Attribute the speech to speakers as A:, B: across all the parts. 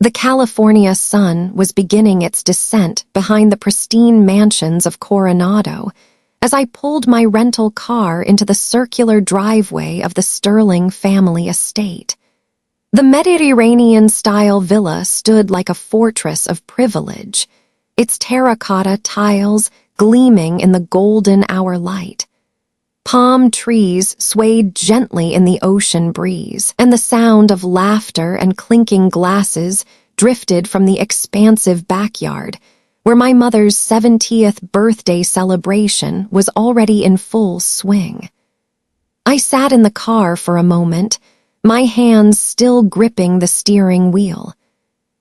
A: The California sun was beginning its descent behind the pristine mansions of Coronado as I pulled my rental car into the circular driveway of the Sterling family estate. The Mediterranean-style villa stood like a fortress of privilege, its terracotta tiles gleaming in the golden hour light. Palm trees swayed gently in the ocean breeze, and the sound of laughter and clinking glasses drifted from the expansive backyard, where my mother's 70th birthday celebration was already in full swing. I sat in the car for a moment, my hands still gripping the steering wheel.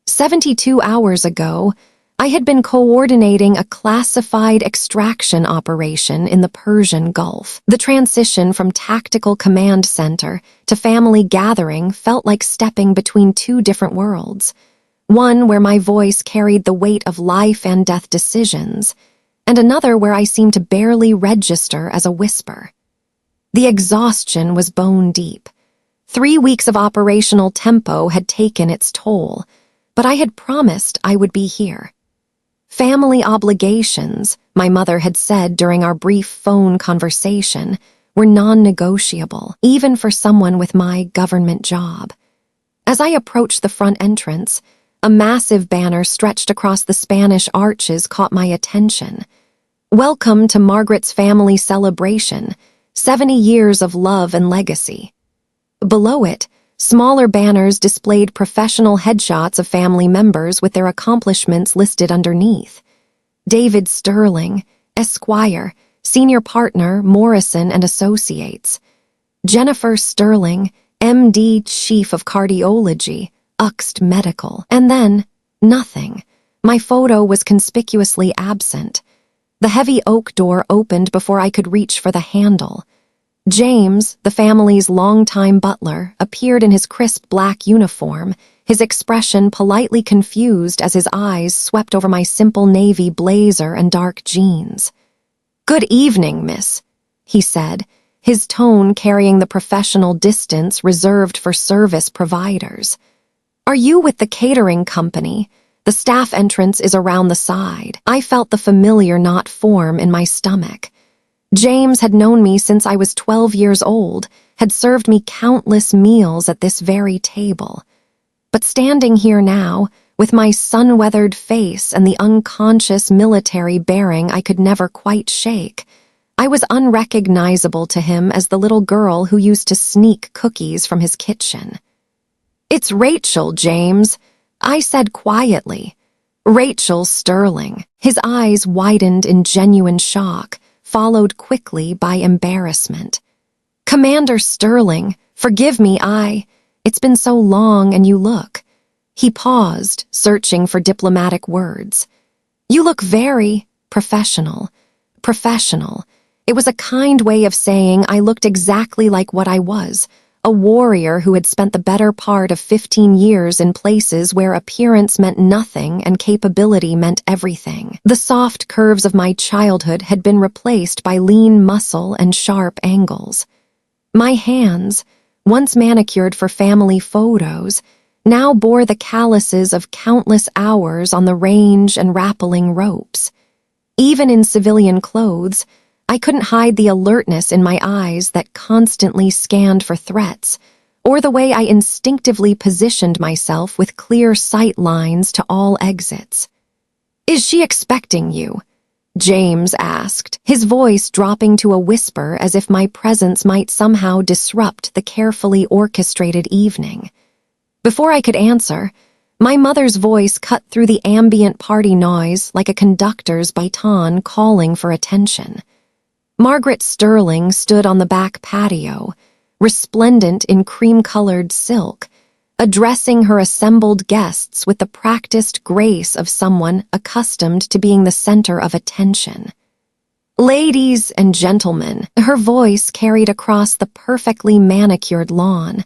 A: 72 hours ago, I had been coordinating a classified extraction operation in the Persian Gulf. The transition from tactical command center to family gathering felt like stepping between two different worlds, one where my voice carried the weight of life and death decisions, and another where I seemed to barely register as a whisper. The exhaustion was bone deep. 3 weeks of operational tempo had taken its toll, but I had promised I would be here. Family obligations, my mother had said during our brief phone conversation, were non-negotiable, even for someone with my government job. As I approached the front entrance, a massive banner stretched across the Spanish arches caught my attention. "Welcome to Margaret's family celebration, 70 years of love and legacy." Below it, smaller banners displayed professional headshots of family members with their accomplishments listed underneath. David Sterling, Esquire, Senior Partner, Morrison and Associates. Jennifer Sterling, MD, Chief of Cardiology, UXT Medical. And then, nothing. My photo was conspicuously absent. The heavy oak door opened before I could reach for the handle. James, the family's longtime butler, appeared in his crisp black uniform, his expression politely confused as his eyes swept over my simple navy blazer and dark jeans. "Good evening, miss," he said, his tone carrying the professional distance reserved for service providers. "Are you with the catering company? The staff entrance is around the side." I felt the familiar knot form in my stomach. James had known me since I was 12 years old, had served me countless meals at this very table. But standing here now, with my sun-weathered face and the unconscious military bearing I could never quite shake, I was unrecognizable to him as the little girl who used to sneak cookies from his kitchen. "It's Rachel, James," I said quietly. "Rachel Sterling." His eyes widened in genuine shock, followed quickly by embarrassment. "Commander Sterling, forgive me, it's been so long and you look." He paused, searching for diplomatic words. "You look very professional." Professional. It was a kind way of saying I looked exactly like what I was, a warrior who had spent the better part of 15 years in places where appearance meant nothing and capability meant everything. The soft curves of my childhood had been replaced by lean muscle and sharp angles. My hands, once manicured for family photos, now bore the calluses of countless hours on the range and rappelling ropes. Even in civilian clothes, I couldn't hide the alertness in my eyes that constantly scanned for threats, or the way I instinctively positioned myself with clear sight lines to all exits. "Is she expecting you?" James asked, his voice dropping to a whisper as if my presence might somehow disrupt the carefully orchestrated evening. Before I could answer, my mother's voice cut through the ambient party noise like a conductor's baton calling for attention. Margaret Sterling stood on the back patio, resplendent in cream-colored silk, addressing her assembled guests with the practiced grace of someone accustomed to being the center of attention. "Ladies and gentlemen," her voice carried across the perfectly manicured lawn,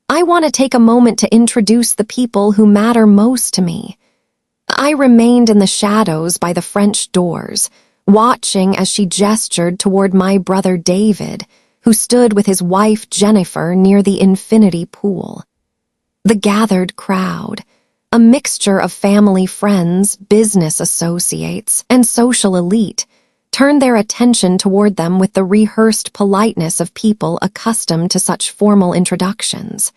A: "I want to take a moment to introduce the people who matter most to me." I remained in the shadows by the French doors, watching as she gestured toward my brother David, who stood with his wife Jennifer near the infinity pool. The gathered crowd, A mixture of family friends, business associates, and social elite turned their attention toward them with the rehearsed politeness of people accustomed to such formal introductions.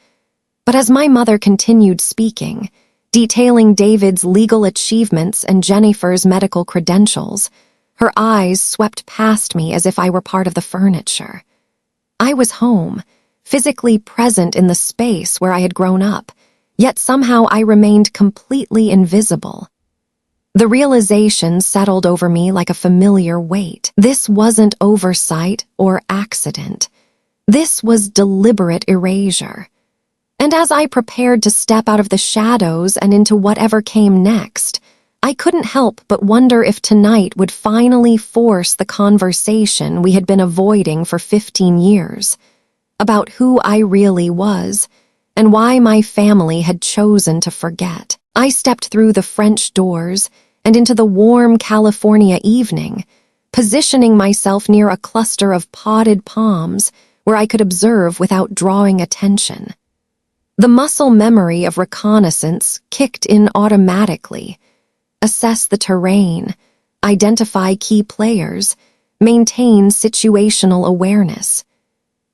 A: But as my mother continued speaking, detailing David's legal achievements and Jennifer's medical credentials, her eyes swept past me as if I were part of the furniture. I was home, physically present in the space where I had grown up, yet somehow I remained completely invisible. The realization settled over me like a familiar weight. This wasn't oversight or accident. This was deliberate erasure. And as I prepared to step out of the shadows and into whatever came next, I couldn't help but wonder if tonight would finally force the conversation we had been avoiding for 15 years, about who I really was and why my family had chosen to forget. I stepped through the French doors and into the warm California evening, positioning myself near a cluster of potted palms where I could observe without drawing attention. The muscle memory of reconnaissance kicked in automatically. Assess the terrain, identify key players, maintain situational awareness.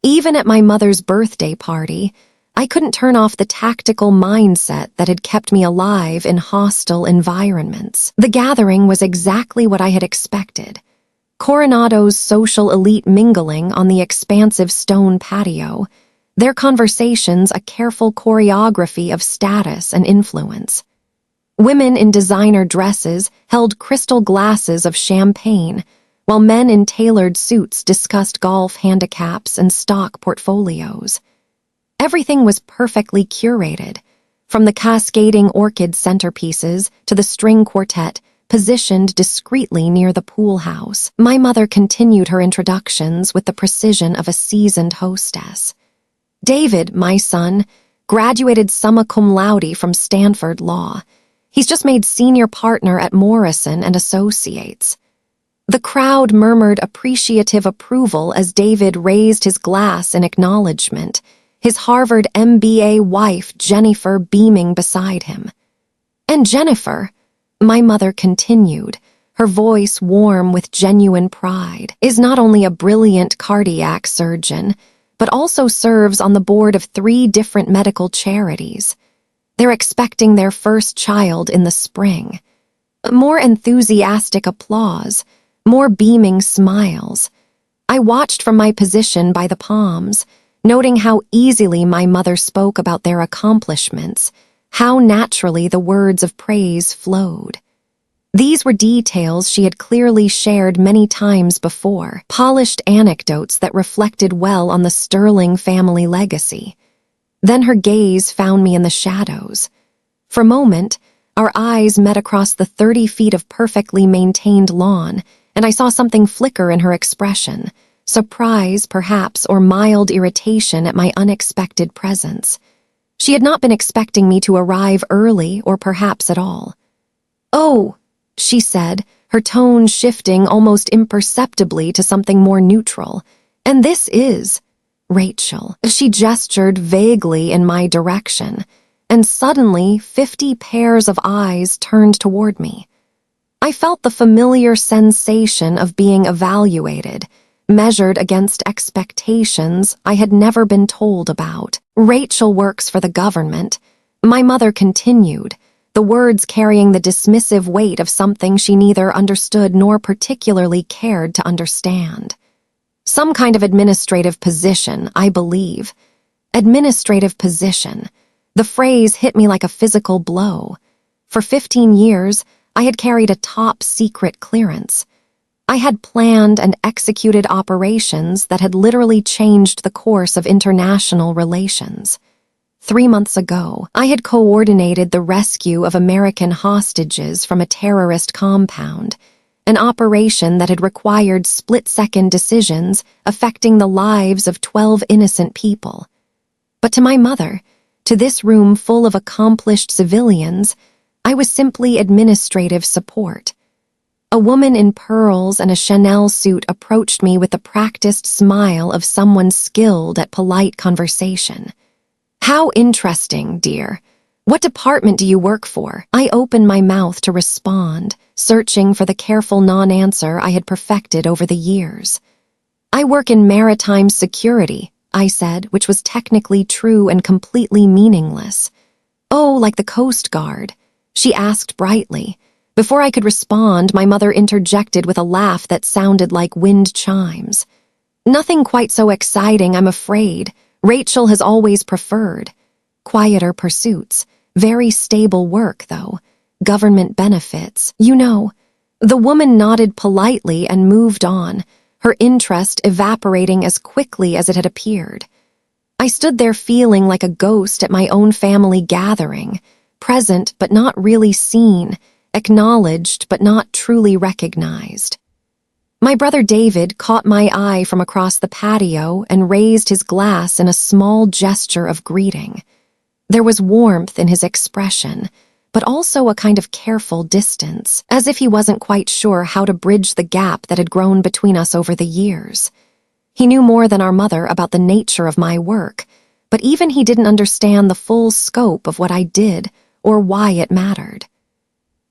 A: Even at my mother's birthday party, I couldn't turn off the tactical mindset that had kept me alive in hostile environments. The gathering was exactly what I had expected. Coronado's social elite mingling on the expansive stone patio, their conversations a careful choreography of status and influence. Women in designer dresses held crystal glasses of champagne, while men in tailored suits discussed golf handicaps and stock portfolios. Everything was perfectly curated, from the cascading orchid centerpieces to the string quartet positioned discreetly near the pool house. My mother continued her introductions with the precision of a seasoned hostess. David, my son, graduated summa cum laude from Stanford Law. He's just made senior partner at Morrison and Associates. The crowd murmured appreciative approval as David raised his glass in acknowledgement, his Harvard MBA wife Jennifer beaming beside him. And Jennifer, my mother continued, her voice warm with genuine pride, is not only a brilliant cardiac surgeon, but also serves on the board of 3 different medical charities. They're expecting their first child in the spring. More enthusiastic applause, more beaming smiles. I watched from my position by the palms, noting how easily my mother spoke about their accomplishments, how naturally the words of praise flowed. These were details she had clearly shared many times before, polished anecdotes that reflected well on the sterling family legacy. Then her gaze found me in the shadows. For a moment, our eyes met across the 30 feet of perfectly maintained lawn, and I saw something flicker in her expression, surprise, perhaps, or mild irritation at my unexpected presence. She had not been expecting me to arrive early or perhaps at all. "Oh," she said, her tone shifting almost imperceptibly to something more neutral. "And this is Rachel." She gestured vaguely in my direction, and suddenly 50 pairs of eyes turned toward me. I felt the familiar sensation of being evaluated, measured against expectations I had never been told about. "Rachel works for the government," my mother continued, the words carrying the dismissive weight of something she neither understood nor particularly cared to understand. "Some kind of administrative position, I believe." Administrative position. The phrase hit me like a physical blow. For 15 years, I had carried a top-secret clearance. I had planned and executed operations that had literally changed the course of international relations. 3 months ago, I had coordinated the rescue of American hostages from a terrorist compound, an operation that had required split-second decisions affecting the lives of 12 innocent people. But to my mother, to this room full of accomplished civilians, I was simply administrative support. A woman in pearls and a Chanel suit approached me with the practiced smile of someone skilled at polite conversation. "How interesting, dear. What department do you work for? I opened my mouth to respond, searching for the careful non-answer I had perfected over the years. I work in maritime security, I said, which was technically true and completely meaningless. Oh, like the Coast Guard, she asked brightly. Before I could respond, my mother interjected with a laugh that sounded like wind chimes. Nothing quite so exciting, I'm afraid. Rachel has always preferred. Quieter pursuits, very stable work, though. Government benefits, you know. The woman nodded politely and moved on, her interest evaporating as quickly as it had appeared. I stood there feeling like a ghost at my own family gathering, present but not really seen, acknowledged but not truly recognized. My brother David caught my eye from across the patio and raised his glass in a small gesture of greeting. There was warmth in his expression, but also a kind of careful distance, as if he wasn't quite sure how to bridge the gap that had grown between us over the years. He knew more than our mother about the nature of my work, but even he didn't understand the full scope of what I did or why it mattered.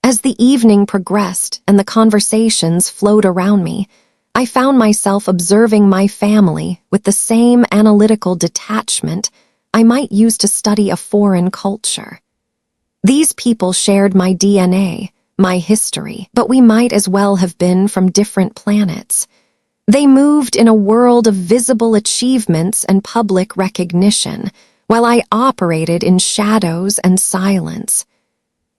A: As the evening progressed and the conversations flowed around me, I found myself observing my family with the same analytical detachment I might use to study a foreign culture. These people shared my DNA, my history, but we might as well have been from different planets. They moved in a world of visible achievements and public recognition, while I operated in shadows and silence.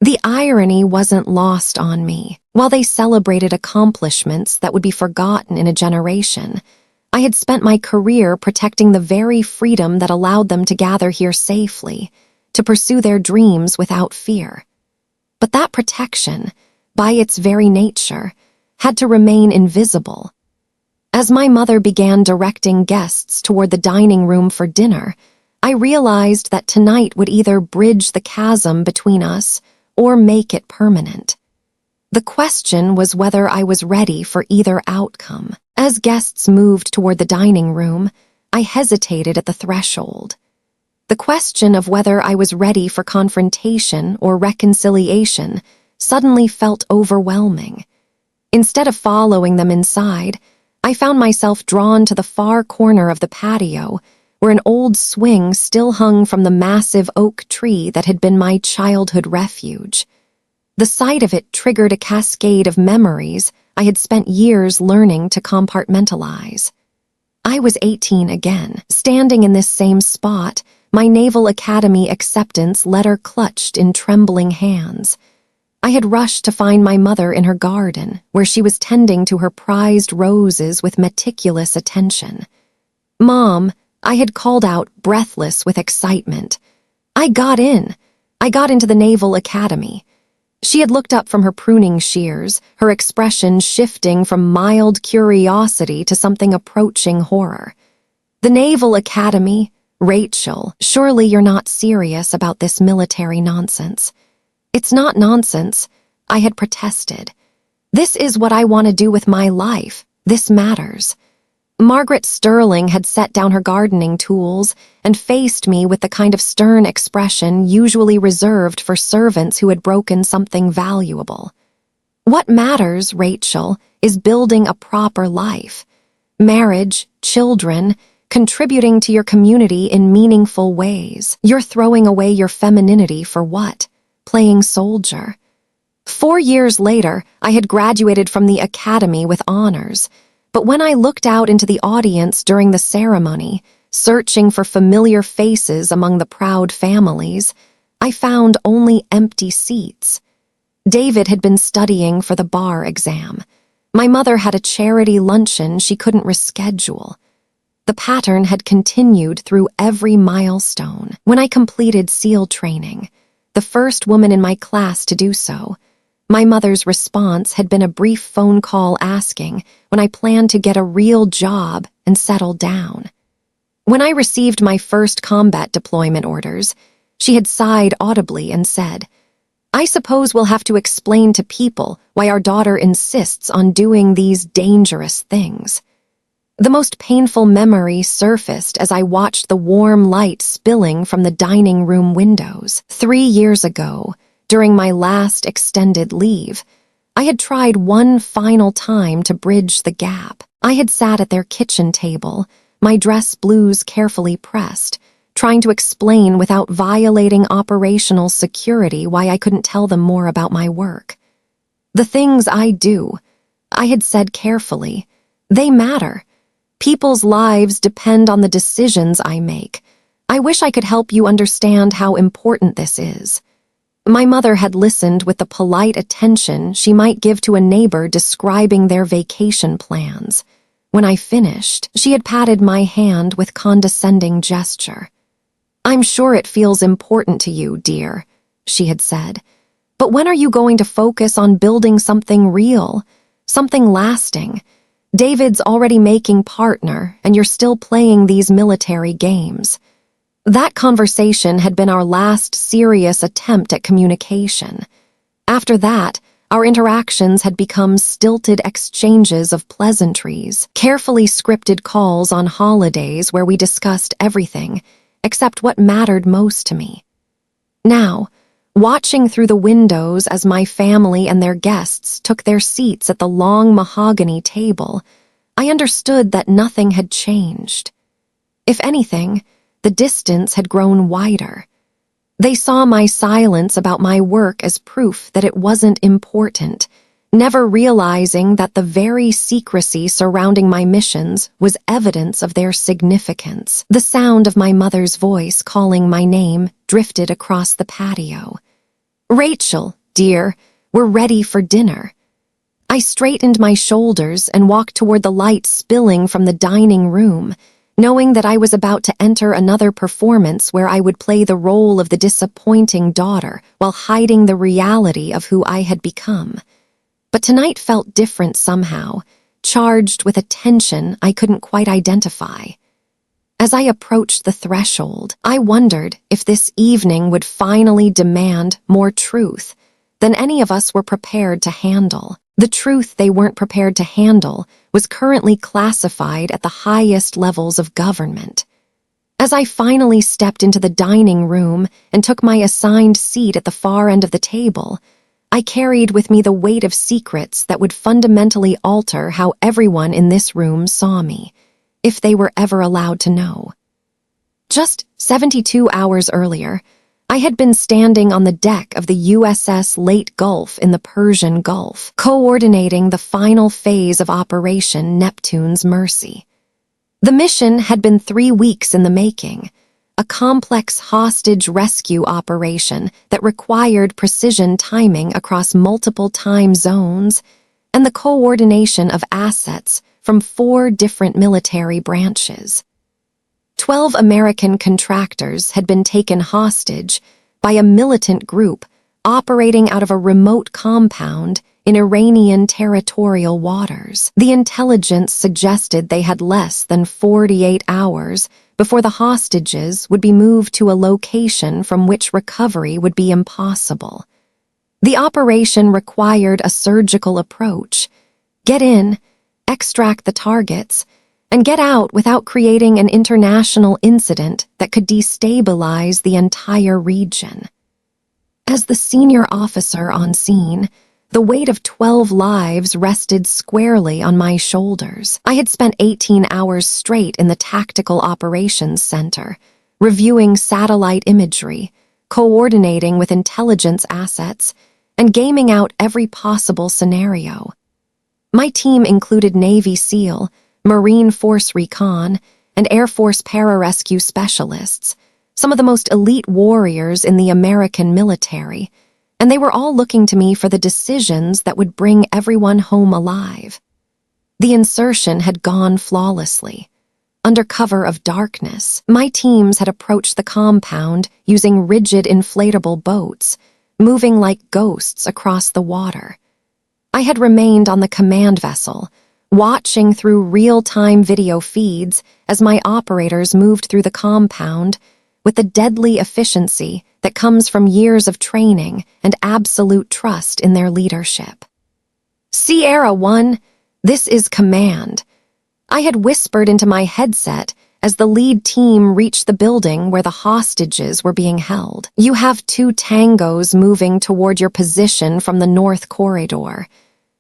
A: The irony wasn't lost on me. While they celebrated accomplishments that would be forgotten in a generation, I had spent my career protecting the very freedom that allowed them to gather here safely, to pursue their dreams without fear. But that protection, by its very nature, had to remain invisible. As my mother began directing guests toward the dining room for dinner, I realized that tonight would either bridge the chasm between us or make it permanent. The question was whether I was ready for either outcome. As guests moved toward the dining room, I hesitated at the threshold. The question of whether I was ready for confrontation or reconciliation suddenly felt overwhelming. Instead of following them inside, I found myself drawn to the far corner of the patio, where an old swing still hung from the massive oak tree that had been my childhood refuge. The sight of it triggered a cascade of memories I had spent years learning to compartmentalize. I was 18 again, standing in this same spot, my Naval Academy acceptance letter clutched in trembling hands. I had rushed to find my mother in her garden, where she was tending to her prized roses with meticulous attention. "Mom," I had called out, breathless with excitement. I got into the Naval Academy. She had looked up from her pruning shears, her expression shifting from mild curiosity to something approaching horror. "The Naval Academy? Rachel, surely you're not serious about this military nonsense." "It's not nonsense," I had protested. "This is what I want to do with my life. This matters." Margaret Sterling had set down her gardening tools and faced me with the kind of stern expression usually reserved for servants who had broken something valuable. "What matters, Rachel, is building a proper life. Marriage, children, contributing to your community in meaningful ways. You're throwing away your femininity for what? Playing soldier." 4 years later, I had graduated from the academy with honors, but when I looked out into the audience during the ceremony, searching for familiar faces among the proud families, I found only empty seats. David had been studying for the bar exam. My mother had a charity luncheon she couldn't reschedule. The pattern had continued through every milestone. When I completed SEAL training, the first woman in my class to do so, my mother's response had been a brief phone call asking when I planned to get a real job and settle down. When I received my first combat deployment orders, she had sighed audibly and said, "I suppose we'll have to explain to people why our daughter insists on doing these dangerous things." The most painful memory surfaced as I watched the warm light spilling from the dining room windows. 3 years ago, during my last extended leave, I had tried one final time to bridge the gap. I had sat at their kitchen table, my dress blues carefully pressed, trying to explain without violating operational security why I couldn't tell them more about my work. The things I do, I had said carefully, they matter. People's lives depend on the decisions I make. I wish I could help you understand how important this is. My mother had listened with the polite attention she might give to a neighbor describing their vacation plans. When I finished, she had patted my hand with condescending gesture. "I'm sure it feels important to you, dear," she had said. "But when are you going to focus on building something real, something lasting? David's already making partner, and you're still playing these military games." That conversation had been our last serious attempt at communication. After that, our interactions had become stilted exchanges of pleasantries, carefully scripted calls on holidays where we discussed everything, except what mattered most to me. Now, watching through the windows as my family and their guests took their seats at the long mahogany table, I understood that nothing had changed. If anything, the distance had grown wider. They saw my silence about my work as proof that it wasn't important, never realizing that the very secrecy surrounding my missions was evidence of their significance. The sound of my mother's voice calling my name drifted across the patio. "Rachel, dear, we're ready for dinner." I straightened my shoulders and walked toward the light spilling from the dining room, knowing that I was about to enter another performance where I would play the role of the disappointing daughter while hiding the reality of who I had become. But tonight felt different somehow, charged with a tension I couldn't quite identify. As I approached the threshold, I wondered if this evening would finally demand more truth than any of us were prepared to handle. The truth they weren't prepared to handle was currently classified at the highest levels of government. As I finally stepped into the dining room and took my assigned seat at the far end of the table, I carried with me the weight of secrets that would fundamentally alter how everyone in this room saw me, if they were ever allowed to know. Just 72 hours earlier, I had been standing on the deck of the USS Late Gulf in the Persian Gulf, coordinating the final phase of Operation Neptune's Mercy. The mission had been 3 weeks in the making, a complex hostage rescue operation that required precision timing across multiple time zones and the coordination of assets from 4 different military branches. 12 American contractors had been taken hostage by a militant group operating out of a remote compound in Iranian territorial waters. The intelligence suggested they had less than 48 hours before the hostages would be moved to a location from which recovery would be impossible. The operation required a surgical approach. Get in, extract the targets, and get out without creating an international incident that could destabilize the entire region. As the senior officer on scene, the weight of 12 lives rested squarely on my shoulders. I had spent 18 hours straight in the Tactical Operations Center, reviewing satellite imagery, coordinating with intelligence assets, and gaming out every possible scenario. My team included Navy SEAL, Marine Force Recon, and Air Force pararescue specialists, some of the most elite warriors in the American military, and they were all looking to me for the decisions that would bring everyone home alive. The insertion had gone flawlessly. Under cover of darkness, my teams had approached the compound using rigid inflatable boats, moving like ghosts across the water. I had remained on the command vessel, watching through real-time video feeds as my operators moved through the compound with the deadly efficiency that comes from years of training and absolute trust in their leadership. Sierra 1, this is command. I had whispered into my headset as the lead team reached the building where the hostages were being held. "You have 2 tangos moving toward your position from the north corridor."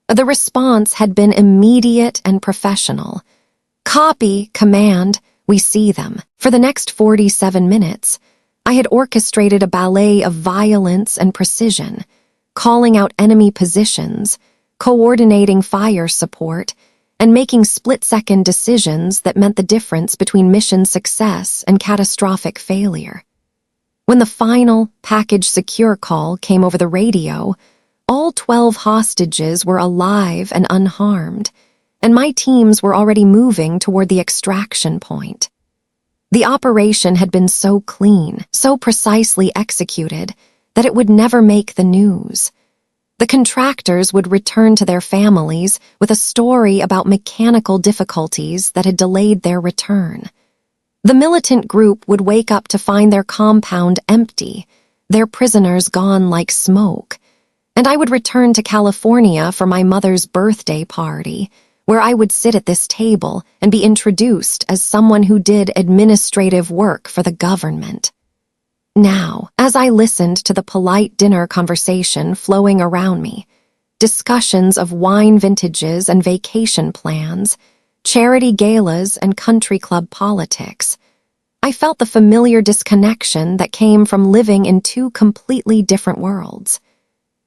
A: The response had been immediate and professional. "Copy, command, we see them." For the next 47 minutes, I had orchestrated a ballet of violence and precision, calling out enemy positions, coordinating fire support, and making split-second decisions that meant the difference between mission success and catastrophic failure. When the final package secure call came over the radio, all 12 hostages were alive and unharmed, and my teams were already moving toward the extraction point. The operation had been so clean, so precisely executed, that it would never make the news. The contractors would return to their families with a story about mechanical difficulties that had delayed their return. The militant group would wake up to find their compound empty, their prisoners gone like smoke, and I would return to California for my mother's birthday party, where I would sit at this table and be introduced as someone who did administrative work for the government. Now, as I listened to the polite dinner conversation flowing around me, discussions of wine vintages and vacation plans, charity galas and country club politics, I felt the familiar disconnection that came from living in 2 completely different worlds.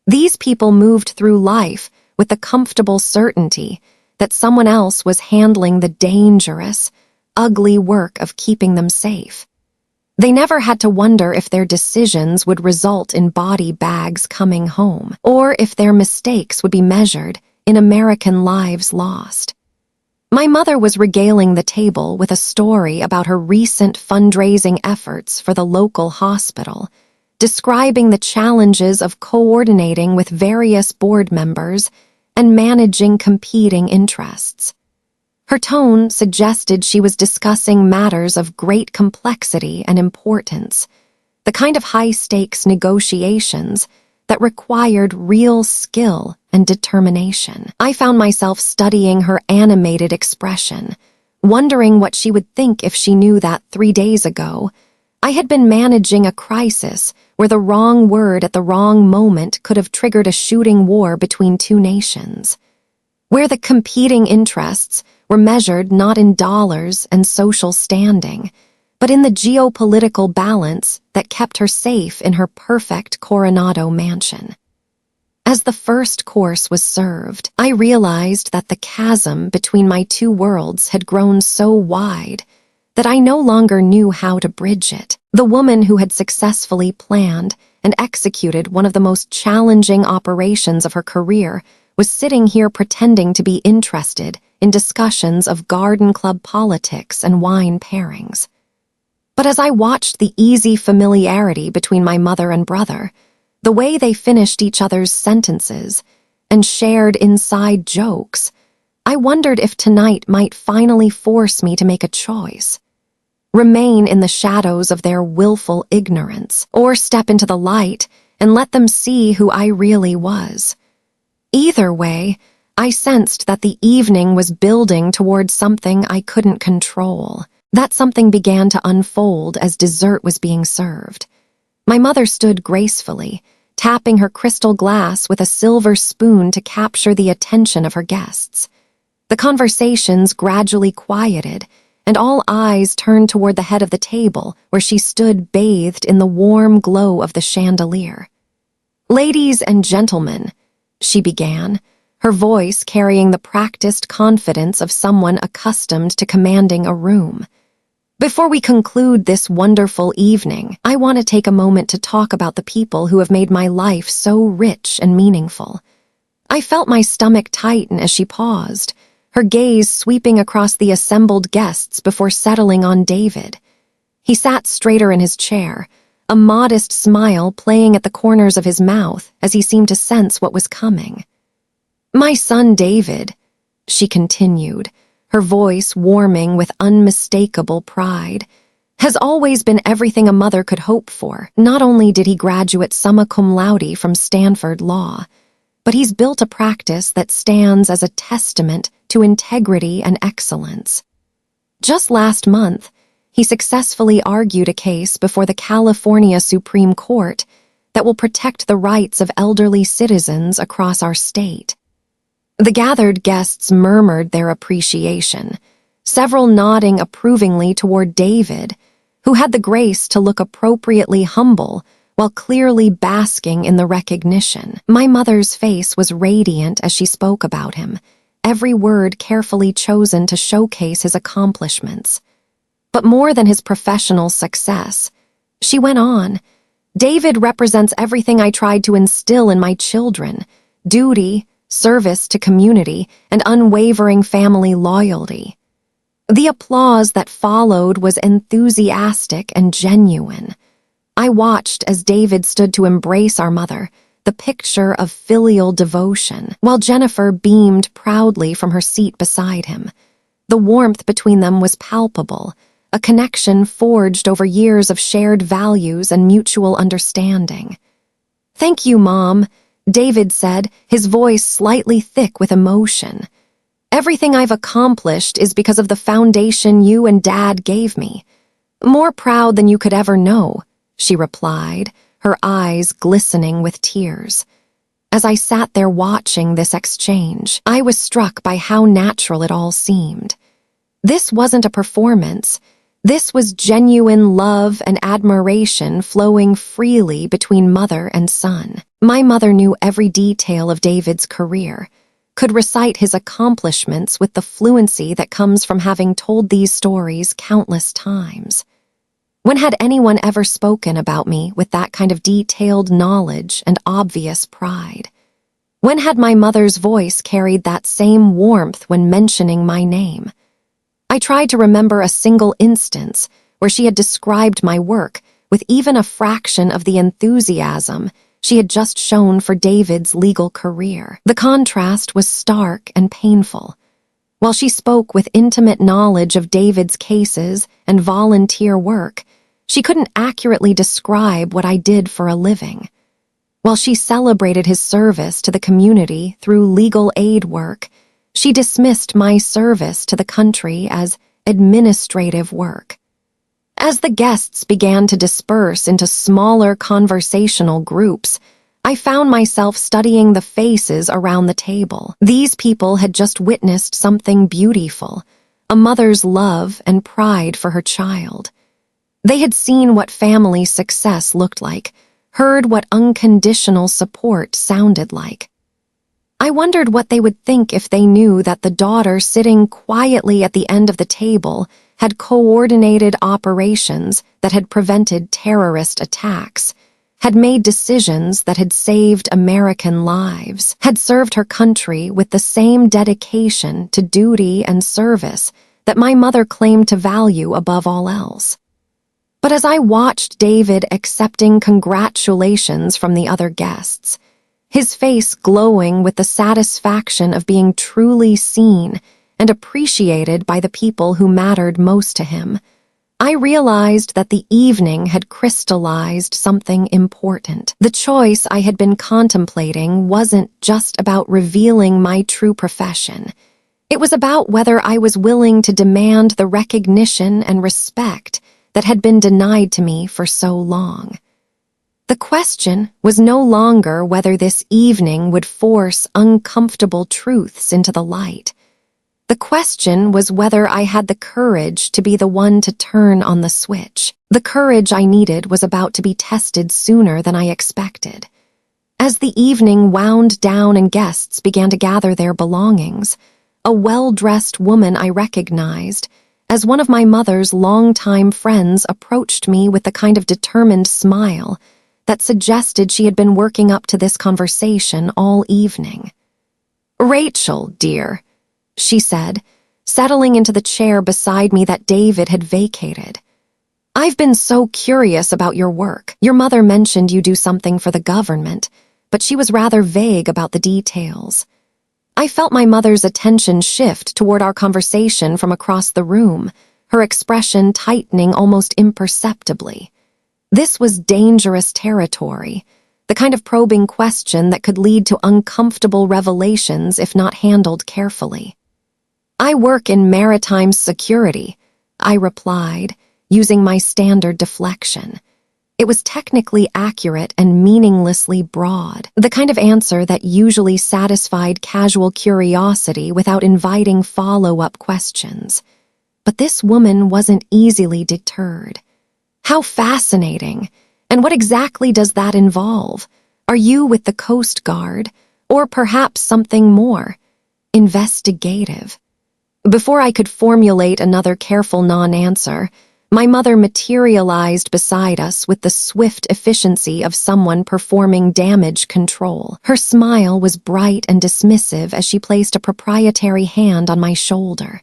A: These people moved through life with the comfortable certainty that someone else was handling the dangerous, ugly work of keeping them safe. They never had to wonder if their decisions would result in body bags coming home, or if their mistakes would be measured in American lives lost. My mother was regaling the table with a story about her recent fundraising efforts for the local hospital, describing the challenges of coordinating with various board members and managing competing interests. Her tone suggested she was discussing matters of great complexity and importance, the kind of high-stakes negotiations that required real skill and determination. I found myself studying her animated expression, wondering what she would think if she knew that 3 days ago I had been managing a crisis where the wrong word at the wrong moment could have triggered a shooting war between 2 nations, where the competing interests were measured not in dollars and social standing, but in the geopolitical balance that kept her safe in her perfect Coronado mansion. As the first course was served, I realized that the chasm between my 2 worlds had grown so wide that I no longer knew how to bridge it. The woman who had successfully planned and executed one of the most challenging operations of her career was sitting here pretending to be interested in discussions of garden club politics and wine pairings. But as I watched the easy familiarity between my mother and brother, the way they finished each other's sentences and shared inside jokes, I wondered if tonight might finally force me to make a choice. Remain in the shadows of their willful ignorance, or step into the light and let them see who I really was. Either way, I sensed that the evening was building towards something I couldn't control. That something began to unfold as dessert was being served. My mother stood gracefully, tapping her crystal glass with a silver spoon to capture the attention of her guests. The conversations gradually quieted, and all eyes turned toward the head of the table where she stood bathed in the warm glow of the chandelier. "Ladies and gentlemen," she began, her voice carrying the practiced confidence of someone accustomed to commanding a room. "Before we conclude this wonderful evening, I want to take a moment to talk about the people who have made my life so rich and meaningful." I felt my stomach tighten as she paused, her gaze sweeping across the assembled guests before settling on David. He sat straighter in his chair, a modest smile playing at the corners of his mouth as he seemed to sense what was coming. "My son David," she continued, her voice warming with unmistakable pride, "has always been everything a mother could hope for. Not only did he graduate summa cum laude from Stanford Law, but he's built a practice that stands as a testament to integrity and excellence. Just last month, he successfully argued a case before the California Supreme Court that will protect the rights of elderly citizens across our state. The gathered guests murmured their appreciation, several nodding approvingly toward David, who had the grace to look appropriately humble while clearly basking in the recognition. My mother's face was radiant as she spoke about him, every word carefully chosen to showcase his accomplishments. But more than his professional success, she went on, David represents everything I tried to instill in my children: duty, service to community, and unwavering family loyalty. The applause that followed was enthusiastic and genuine. I watched as David stood to embrace our mother, the picture of filial devotion, while Jennifer beamed proudly from her seat beside him. The warmth between them was palpable, a connection forged over years of shared values and mutual understanding. "Thank you, Mom," David said, his voice slightly thick with emotion. "Everything I've accomplished is because of the foundation you and Dad gave me." "More proud than you could ever know," she replied, her eyes glistening with tears. As I sat there watching this exchange, I was struck by how natural it all seemed. This wasn't a performance. This was genuine love and admiration flowing freely between mother and son. My mother knew every detail of David's career, could recite his accomplishments with the fluency that comes from having told these stories countless times. When had anyone ever spoken about me with that kind of detailed knowledge and obvious pride? When had my mother's voice carried that same warmth when mentioning my name? I tried to remember a single instance where she had described my work with even a fraction of the enthusiasm she had just shown for David's legal career. The contrast was stark and painful. While she spoke with intimate knowledge of David's cases and volunteer work, she couldn't accurately describe what I did for a living. While she celebrated his service to the community through legal aid work, she dismissed my service to the country as administrative work. As the guests began to disperse into smaller conversational groups, I found myself studying the faces around the table. These people had just witnessed something beautiful, a mother's love and pride for her child. They had seen what family success looked like, heard what unconditional support sounded like. I wondered what they would think if they knew that the daughter sitting quietly at the end of the table had coordinated operations that had prevented terrorist attacks, had made decisions that had saved American lives, had served her country with the same dedication to duty and service that my mother claimed to value above all else. But as I watched David accepting congratulations from the other guests, his face glowing with the satisfaction of being truly seen and appreciated by the people who mattered most to him, I realized that the evening had crystallized something important. The choice I had been contemplating wasn't just about revealing my true profession. It was about whether I was willing to demand the recognition and respect that had been denied to me for so long. The question was no longer whether this evening would force uncomfortable truths into the light. The question was whether I had the courage to be the one to turn on the switch. The courage I needed was about to be tested sooner than I expected. As the evening wound down and guests began to gather their belongings, a well-dressed woman I recognized as one of my mother's longtime friends approached me with the kind of determined smile that suggested she had been working up to this conversation all evening. "Rachel, dear," she said, settling into the chair beside me that David had vacated. "I've been so curious about your work. Your mother mentioned you do something for the government, but she was rather vague about the details." I felt my mother's attention shift toward our conversation from across the room, her expression tightening almost imperceptibly. This was dangerous territory, the kind of probing question that could lead to uncomfortable revelations if not handled carefully. "I work in maritime security," I replied, using my standard deflection. It was technically accurate and meaninglessly broad, the kind of answer that usually satisfied casual curiosity without inviting follow-up questions. But this woman wasn't easily deterred. "How fascinating! And what exactly does that involve? Are you with the Coast Guard? Or perhaps something more investigative?" Before I could formulate another careful non-answer, my mother materialized beside us with the swift efficiency of someone performing damage control. Her smile was bright and dismissive as she placed a proprietary hand on my shoulder.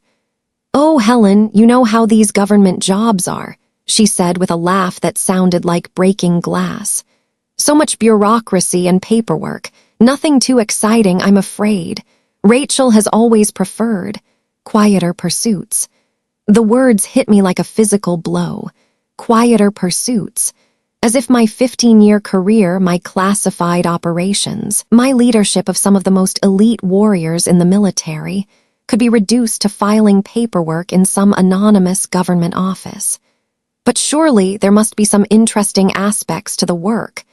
A: "Oh, Helen, you know how these government jobs are," she said with a laugh that sounded like breaking glass. "So much bureaucracy and paperwork. Nothing too exciting, I'm afraid. Rachel has always preferred quieter pursuits." The words hit me like a physical blow. Quieter pursuits. As if my 15-year career, my classified operations, my leadership of some of the most elite warriors in the military, could be reduced to filing paperwork in some anonymous government office. But surely there must be some interesting aspects to the work,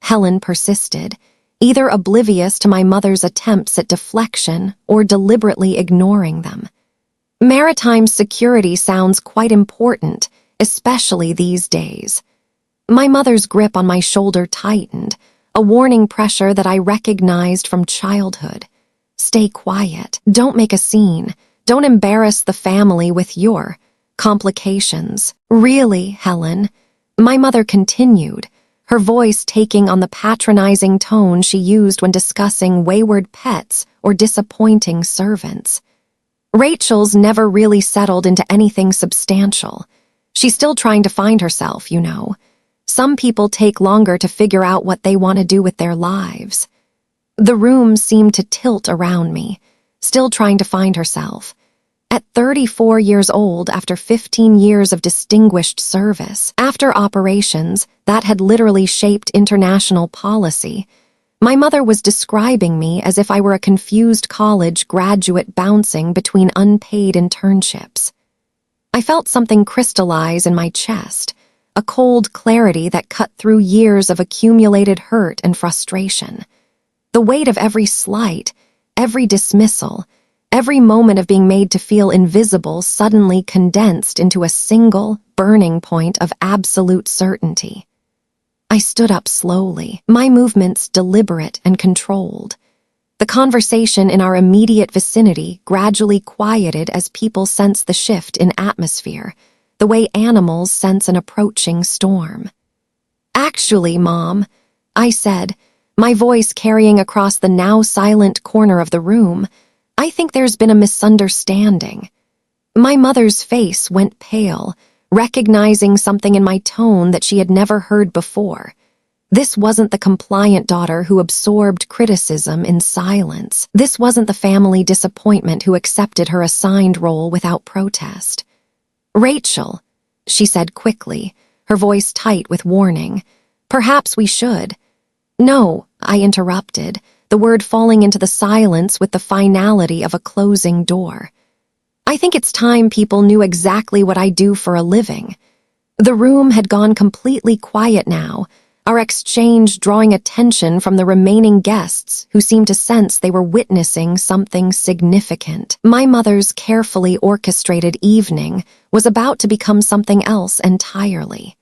A: Helen persisted, either oblivious to my mother's attempts at deflection or deliberately ignoring them. "Maritime security sounds quite important, especially these days." My mother's grip on my shoulder tightened, a warning pressure that I recognized from childhood. "Stay quiet. Don't make a scene. Don't embarrass the family with your complications." "Really, Helen?" My mother continued, her voice taking on the patronizing tone she used when discussing wayward pets or disappointing servants. "Rachel's never really settled into anything substantial. She's still trying to find herself, you know. Some people take longer to figure out what they want to do with their lives." The room seemed to tilt around me, still trying to find herself. At 34 years old, after 15 years of distinguished service, after operations that had literally shaped international policy, my mother was describing me as if I were a confused college graduate bouncing between unpaid internships. I felt something crystallize in my chest, a cold clarity that cut through years of accumulated hurt and frustration. The weight of every slight, every dismissal, every moment of being made to feel invisible suddenly condensed into a single, burning point of absolute certainty. I stood up slowly, my movements deliberate and controlled. The conversation in our immediate vicinity gradually quieted as people sensed the shift in atmosphere, the way animals sense an approaching storm. "Actually, Mom," I said, my voice carrying across the now silent corner of the room, "I think there's been a misunderstanding." My mother's face went pale, recognizing something in my tone that she had never heard before. This wasn't the compliant daughter who absorbed criticism in silence. This wasn't the family disappointment who accepted her assigned role without protest. "Rachel," she said quickly, her voice tight with warning, "perhaps we should." "No," I interrupted, the word falling into the silence with the finality of a closing door. "I think it's time people knew exactly what I do for a living." The room had gone completely quiet now, our exchange drawing attention from the remaining guests who seemed to sense they were witnessing something significant. My mother's carefully orchestrated evening was about to become something else entirely.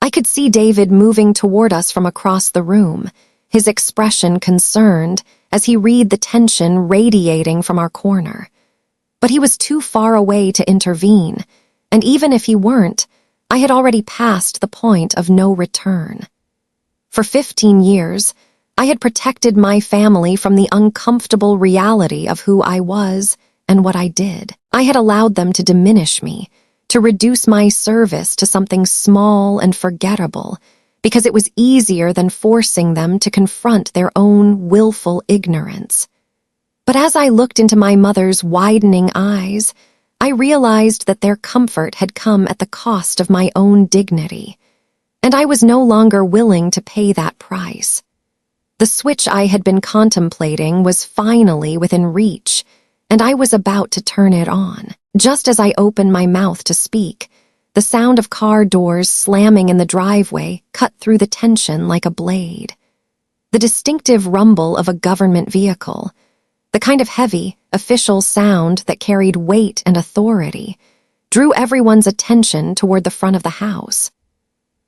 A: I could see David moving toward us from across the room, his expression concerned as he read the tension radiating from our corner. But he was too far away to intervene, and even if he weren't, I had already passed the point of no return. For 15 years, I had protected my family from the uncomfortable reality of who I was and what I did. I had allowed them to diminish me, to reduce my service to something small and forgettable, because it was easier than forcing them to confront their own willful ignorance. But as I looked into my mother's widening eyes, I realized that their comfort had come at the cost of my own dignity, and I was no longer willing to pay that price. The switch I had been contemplating was finally within reach, and I was about to turn it on. Just as I opened my mouth to speak, the sound of car doors slamming in the driveway cut through the tension like a blade. The distinctive rumble of a government vehicle, the kind of heavy, official sound that carried weight and authority, drew everyone's attention toward the front of the house.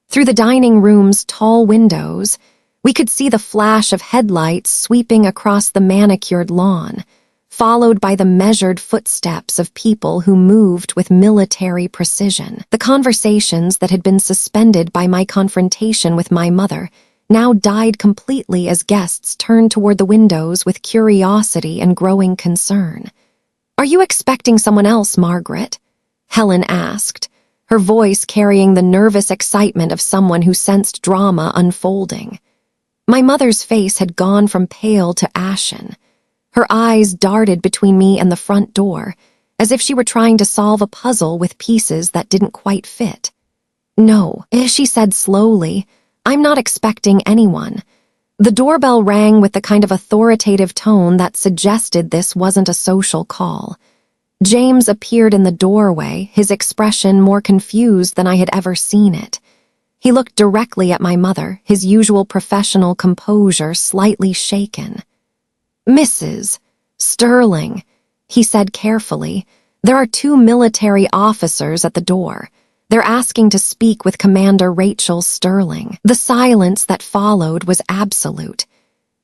A: Through the dining room's tall windows, we could see the flash of headlights sweeping across the manicured lawn, followed by the measured footsteps of people who moved with military precision. The conversations that had been suspended by my confrontation with my mother now died completely as guests turned toward the windows with curiosity and growing concern. "Are you expecting someone else, Margaret?" Helen asked, her voice carrying the nervous excitement of someone who sensed drama unfolding. My mother's face had gone from pale to ashen. Her eyes darted between me and the front door, as if she were trying to solve a puzzle with pieces that didn't quite fit. "No," she said slowly, "I'm not expecting anyone." The doorbell rang with the kind of authoritative tone that suggested this wasn't a social call. James appeared in the doorway, his expression more confused than I had ever seen it. He looked directly at my mother, his usual professional composure slightly shaken. "Mrs. Sterling," he said carefully, "there are 2 military officers at the door. They're asking to speak with Commander Rachel Sterling." The silence that followed was absolute.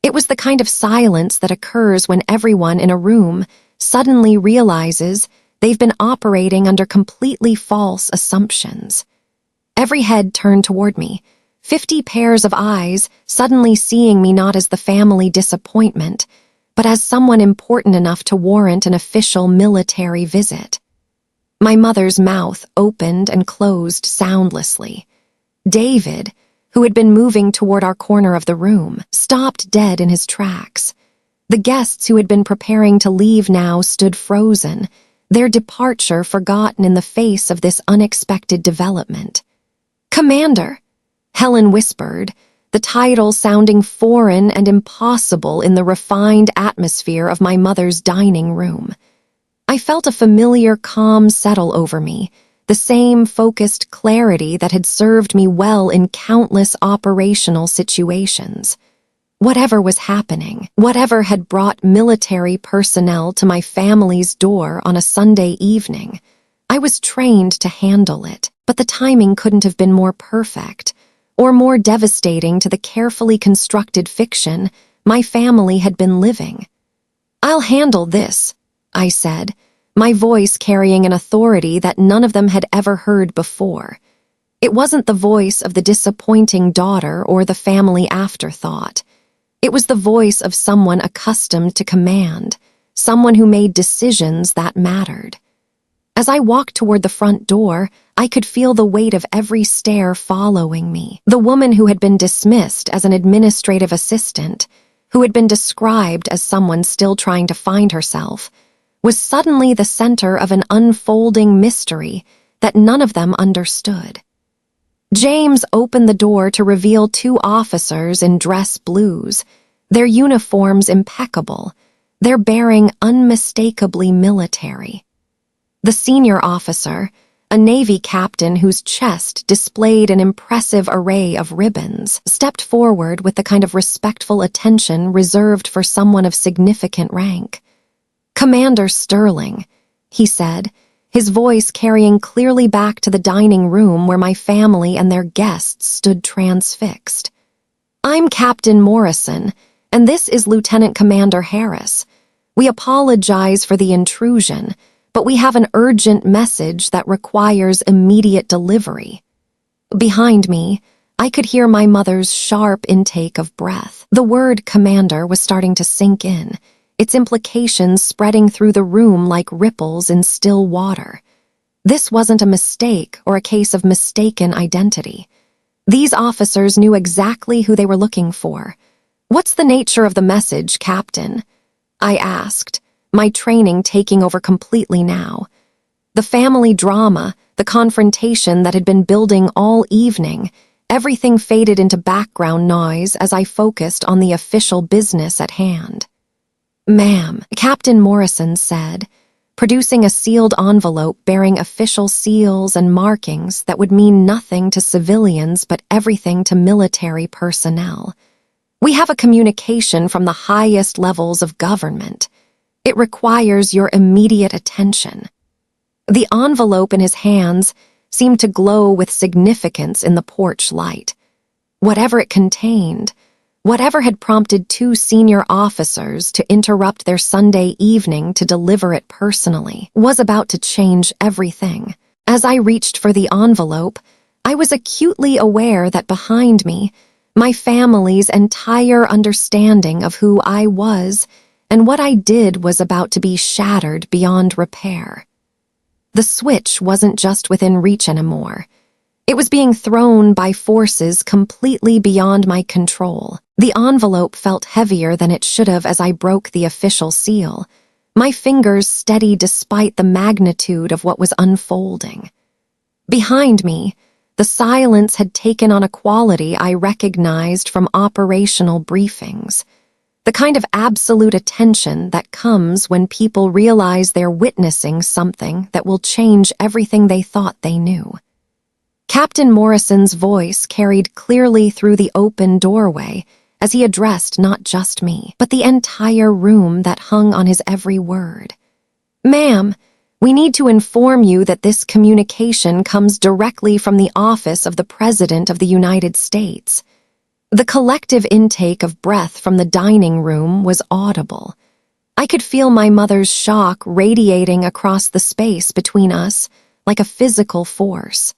A: It was the kind of silence that occurs when everyone in a room suddenly realizes they've been operating under completely false assumptions. Every head turned toward me, 50 pairs of eyes suddenly seeing me not as the family disappointment, but as someone important enough to warrant an official military visit. My mother's mouth opened and closed soundlessly. David, who had been moving toward our corner of the room, stopped dead in his tracks. The guests who had been preparing to leave now stood frozen, their departure forgotten in the face of this unexpected development. "Commander," Helen whispered, the title sounding foreign and impossible in the refined atmosphere of my mother's dining room. I felt a familiar calm settle over me, the same focused clarity that had served me well in countless operational situations. Whatever was happening, whatever had brought military personnel to my family's door on a Sunday evening, I was trained to handle it, but the timing couldn't have been more perfect, or more devastating to the carefully constructed fiction my family had been living. "I'll handle this," I said, my voice carrying an authority that none of them had ever heard before. It wasn't the voice of the disappointing daughter or the family afterthought. It was the voice of someone accustomed to command, someone who made decisions that mattered. As I walked toward the front door, I could feel the weight of every stare following me. The woman who had been dismissed as an administrative assistant, who had been described as someone still trying to find herself, was suddenly the center of an unfolding mystery that none of them understood. James opened the door to reveal 2 officers in dress blues, their uniforms impeccable, their bearing unmistakably military. The senior officer, a Navy captain whose chest displayed an impressive array of ribbons, stepped forward with the kind of respectful attention reserved for someone of significant rank. "Commander Sterling," he said, his voice carrying clearly back to the dining room where my family and their guests stood transfixed. "I'm Captain Morrison, and this is Lieutenant Commander Harris. We apologize for the intrusion, but we have an urgent message that requires immediate delivery." Behind me, I could hear my mother's sharp intake of breath. The word commander was starting to sink in, its implications spreading through the room like ripples in still water. This wasn't a mistake or a case of mistaken identity. These officers knew exactly who they were looking for. "What's the nature of the message, Captain?" I asked, my training taking over completely now. The family drama, the confrontation that had been building all evening, Everything faded into background noise as I focused on the official business at hand. "Ma'am," Captain Morrison said, producing a sealed envelope bearing official seals and markings that would mean nothing to civilians but everything to military personnel. "We have a communication from the highest levels of government. It requires your immediate attention." The envelope in his hands seemed to glow with significance in the porch light. Whatever it contained, whatever had prompted two senior officers to interrupt their Sunday evening to deliver it personally, was about to change everything. As I reached for the envelope, I was acutely aware that behind me, my family's entire understanding of who I was and what I did was about to be shattered beyond repair. The switch wasn't just within reach anymore. It was being thrown by forces completely beyond my control. The envelope felt heavier than it should have as I broke the official seal, my fingers steady despite the magnitude of what was unfolding. Behind me, the silence had taken on a quality I recognized from operational briefings, the kind of absolute attention that comes when people realize they're witnessing something that will change everything they thought they knew. Captain Morrison's voice carried clearly through the open doorway as he addressed not just me, but the entire room that hung on his every word. "Ma'am, we need to inform you that this communication comes directly from the office of the President of the United States." The collective intake of breath from the dining room was audible. I could feel my mother's shock radiating across the space between us like a physical force.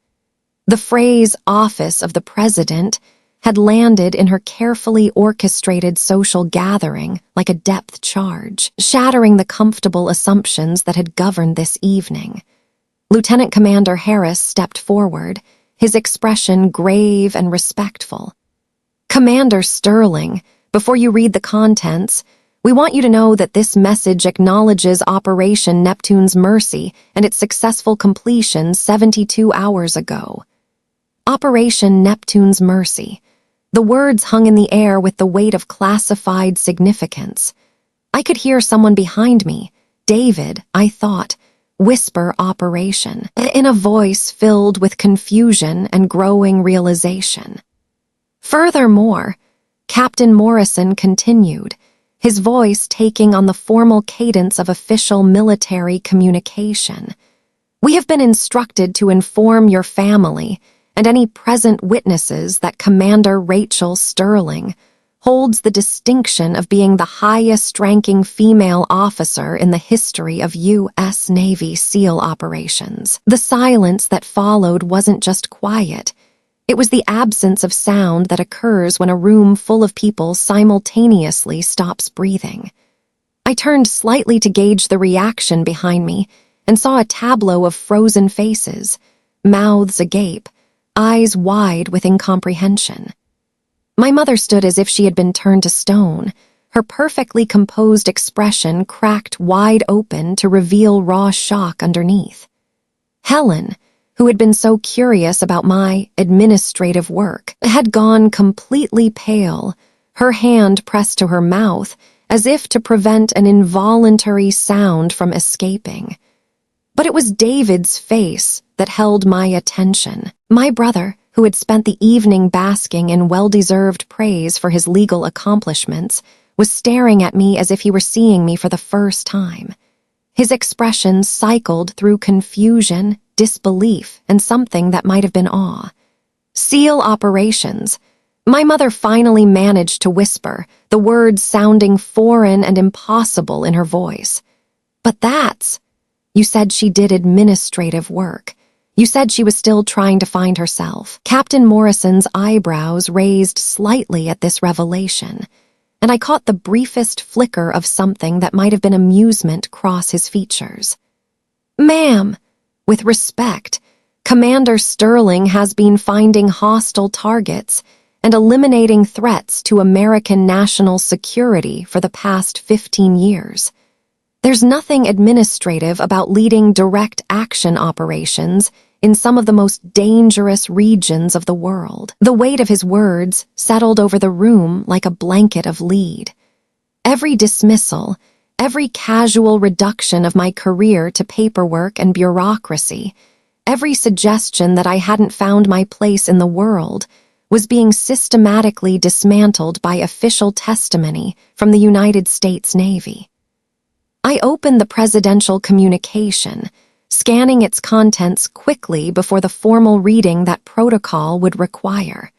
A: The phrase "office of the President" had landed in her carefully orchestrated social gathering like a depth charge, shattering the comfortable assumptions that had governed this evening. Lieutenant Commander Harris stepped forward, his expression grave and respectful. "Commander Sterling, before you read the contents, we want you to know that this message acknowledges Operation Neptune's Mercy and its successful completion 72 hours ago." Operation Neptune's Mercy. The words hung in the air with the weight of classified significance. I could hear someone behind me, David, I thought, whisper "operation," in a voice filled with confusion and growing realization. Furthermore, Captain Morrison continued, his voice taking on the formal cadence of official military communication. "We have been instructed to inform your family and any present witnesses that Commander Rachel Sterling holds the distinction of being the highest-ranking female officer in the history of U.S. Navy SEAL operations." The silence that followed wasn't just quiet. It was the absence of sound that occurs when a room full of people simultaneously stops breathing. I turned slightly to gauge the reaction behind me and saw a tableau of frozen faces, mouths agape, eyes wide with incomprehension. My mother stood as if she had been turned to stone, her perfectly composed expression cracked wide open to reveal raw shock underneath. Helen, who had been so curious about my administrative work, had gone completely pale, her hand pressed to her mouth as if to prevent an involuntary sound from escaping. But it was David's face that held my attention. My brother, who had spent the evening basking in well-deserved praise for his legal accomplishments, was staring at me as if he were seeing me for the first time. His expression cycled through confusion, disbelief, and something that might have been awe. "SEAL operations." My mother finally managed to whisper, the words sounding foreign and impossible in her voice. "But that's... You said she did administrative work. You said she was still trying to find herself." Captain Morrison's eyebrows raised slightly at this revelation, and I caught the briefest flicker of something that might have been amusement cross his features. "Ma'am, with respect, Commander Sterling has been finding hostile targets and eliminating threats to American national security for the past 15 years. There's nothing administrative about leading direct action operations in some of the most dangerous regions of the world. The weight of his words settled over the room like a blanket of lead. Every dismissal, every casual reduction of my career to paperwork and bureaucracy, every suggestion that I hadn't found my place in the world was being systematically dismantled by official testimony from the United States Navy. I opened the presidential communication, scanning its contents quickly before the formal reading that protocol would require.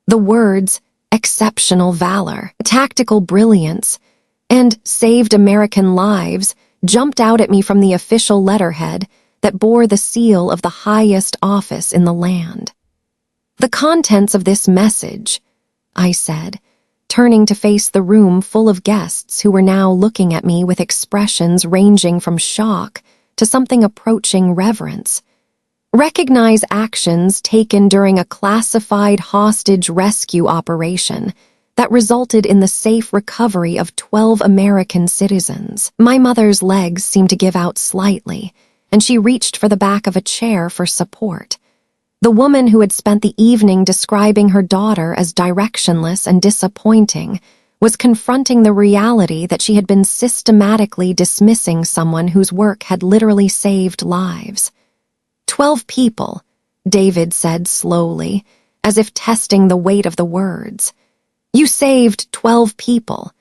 A: The words, exceptional valor, tactical brilliance, and saved American lives jumped out at me from the official letterhead that bore the seal of the highest office in the land. "The contents of this message," I said, turning to face the room full of guests who were now looking at me with expressions ranging from shock to something approaching reverence. "Recognize actions taken during a classified hostage rescue operation that resulted in the safe recovery of 12 American citizens." My mother's legs seemed to give out slightly, and she reached for the back of a chair for support. The woman who had spent the evening describing her daughter as directionless and disappointing was confronting the reality that she had been systematically dismissing someone whose work had literally saved lives. 12 people, David said slowly, as if testing the weight of the words. "You saved 12 people."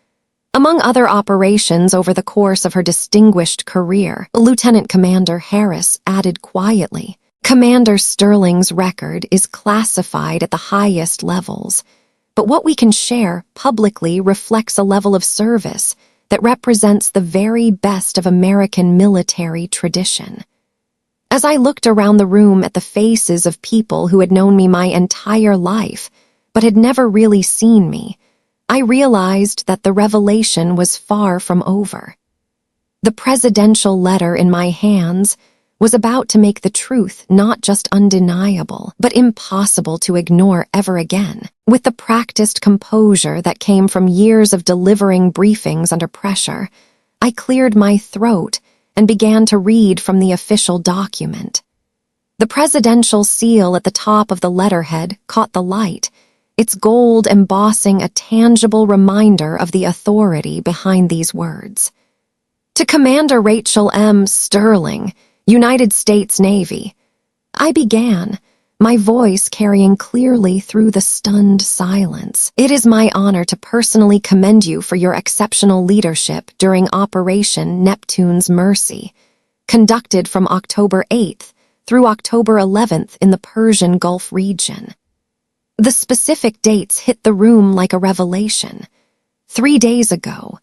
A: Among other operations over the course of her distinguished career, Lieutenant Commander Harris added quietly, "Commander Sterling's record is classified at the highest levels, but what we can share publicly reflects a level of service that represents the very best of American military tradition." As I looked around the room at the faces of people who had known me my entire life, but had never really seen me, I realized that the revelation was far from over. The presidential letter in my hands was about to make the truth not just undeniable, but impossible to ignore ever again. With the practiced composure that came from years of delivering briefings under pressure, I cleared my throat and began to read from the official document. The presidential seal at the top of the letterhead caught the light, its gold embossing a tangible reminder of the authority behind these words. "To Commander Rachel M. Sterling, United States Navy," I began, my voice carrying clearly through the stunned silence. "It is my honor to personally commend you for your exceptional leadership during Operation Neptune's Mercy, conducted from October 8th through October 11th in the Persian Gulf region." The specific dates hit the room like a revelation. 3 days ago,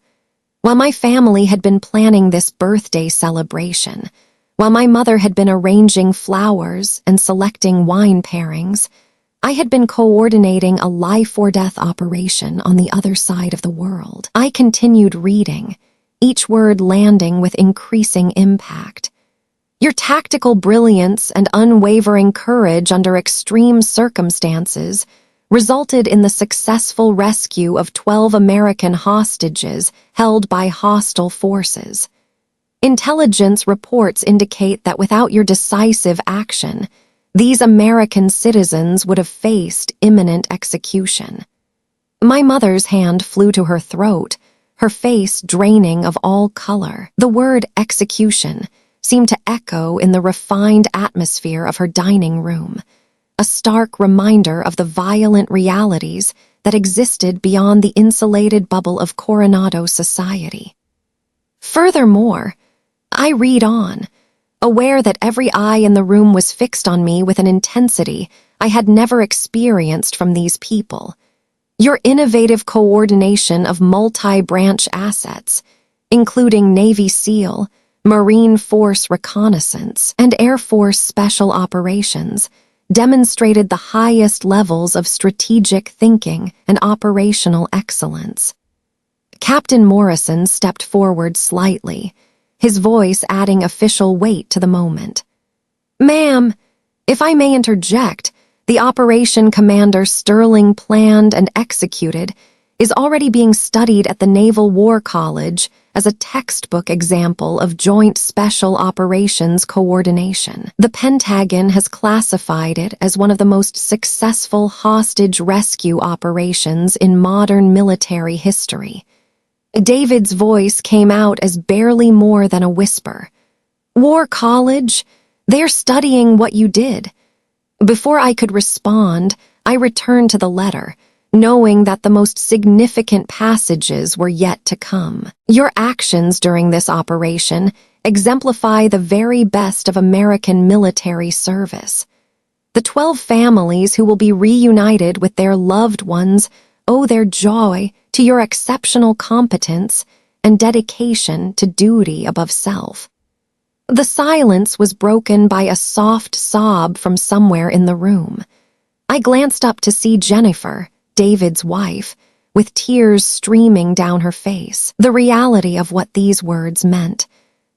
A: while my family had been planning this birthday celebration, while my mother had been arranging flowers and selecting wine pairings, I had been coordinating a life-or-death operation on the other side of the world. I continued reading, each word landing with increasing impact. "Your tactical brilliance and unwavering courage under extreme circumstances resulted in the successful rescue of 12 American hostages held by hostile forces. Intelligence reports indicate that without your decisive action, these American citizens would have faced imminent execution." My mother's hand flew to her throat, her face draining of all color. The word execution seemed to echo in the refined atmosphere of her dining room, a stark reminder of the violent realities that existed beyond the insulated bubble of Coronado society. Furthermore, I read on, aware that every eye in the room was fixed on me with an intensity I had never experienced from these people. "Your innovative coordination of multi-branch assets, including Navy SEAL, Marine Force Reconnaissance, and Air Force Special Operations, demonstrated the highest levels of strategic thinking and operational excellence." Captain Morrison stepped forward slightly, his voice adding official weight to the moment. "Ma'am, if I may interject, the operation Commander Sterling planned and executed is already being studied at the Naval War College as a textbook example of joint special operations coordination. The Pentagon has classified it as one of the most successful hostage rescue operations in modern military history. David's voice came out as barely more than a whisper. "War College? They're studying what you did." Before I could respond, I returned to the letter, knowing that the most significant passages were yet to come. "Your actions during this operation exemplify the very best of American military service. The 12 families who will be reunited with their loved ones owe their joy to your exceptional competence and dedication to duty above self." The silence was broken by a soft sob from somewhere in the room. I glanced up to see Jennifer, David's wife, with tears streaming down her face. The reality of what these words meant,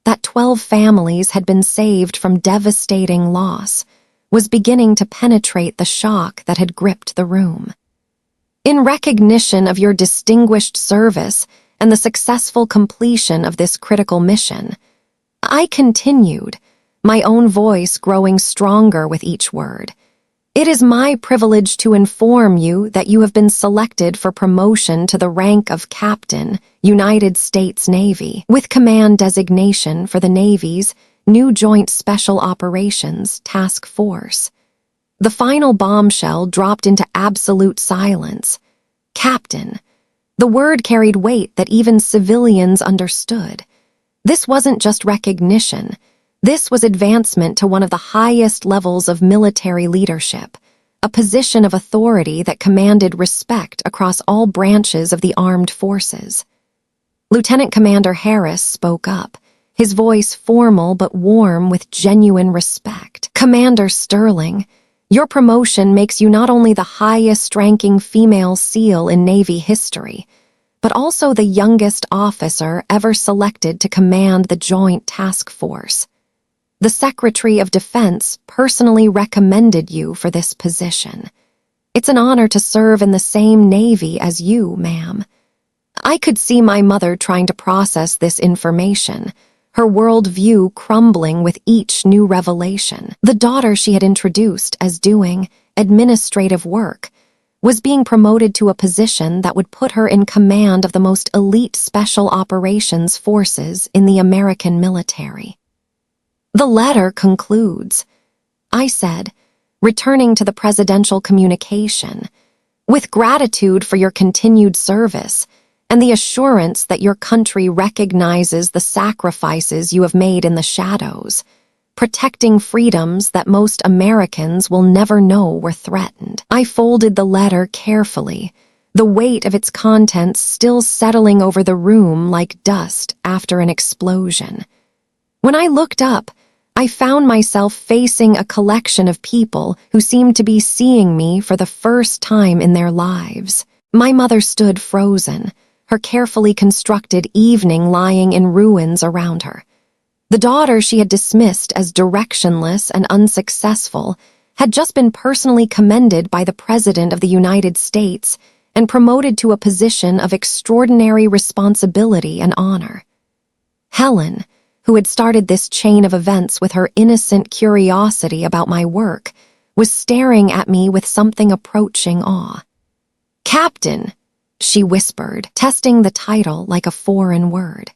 A: that 12 families had been saved from devastating loss, was beginning to penetrate the shock that had gripped the room. "In recognition of your distinguished service and the successful completion of this critical mission," I continued, my own voice growing stronger with each word, "it is my privilege to inform you that you have been selected for promotion to the rank of Captain, United States Navy, with command designation for the Navy's new Joint Special Operations Task Force." The final bombshell dropped into absolute silence. Captain. The word carried weight that even civilians understood. This wasn't just recognition. This was advancement to one of the highest levels of military leadership, a position of authority that commanded respect across all branches of the armed forces. Lieutenant Commander Harris spoke up, his voice formal but warm with genuine respect. "Commander Sterling, your promotion makes you not only the highest-ranking female SEAL in Navy history, but also the youngest officer ever selected to command the Joint Task Force. The Secretary of Defense personally recommended you for this position. It's an honor to serve in the same Navy as you, ma'am." I could see my mother trying to process this information, her worldview crumbling with each new revelation. The daughter she had introduced as doing administrative work was being promoted to a position that would put her in command of the most elite special operations forces in the American military. "The letter concludes," I said, returning to the presidential communication, "with gratitude for your continued service and the assurance that your country recognizes the sacrifices you have made in the shadows, protecting freedoms that most Americans will never know were threatened." I folded the letter carefully, the weight of its contents still settling over the room like dust after an explosion. When I looked up, I found myself facing a collection of people who seemed to be seeing me for the first time in their lives. My mother stood frozen, her carefully constructed evening lying in ruins around her. The daughter she had dismissed as directionless and unsuccessful had just been personally commended by the President of the United States and promoted to a position of extraordinary responsibility and honor. Helen, who had started this chain of events with her innocent curiosity about my work, was staring at me with something approaching awe. "Captain," she whispered, testing the title like a foreign word.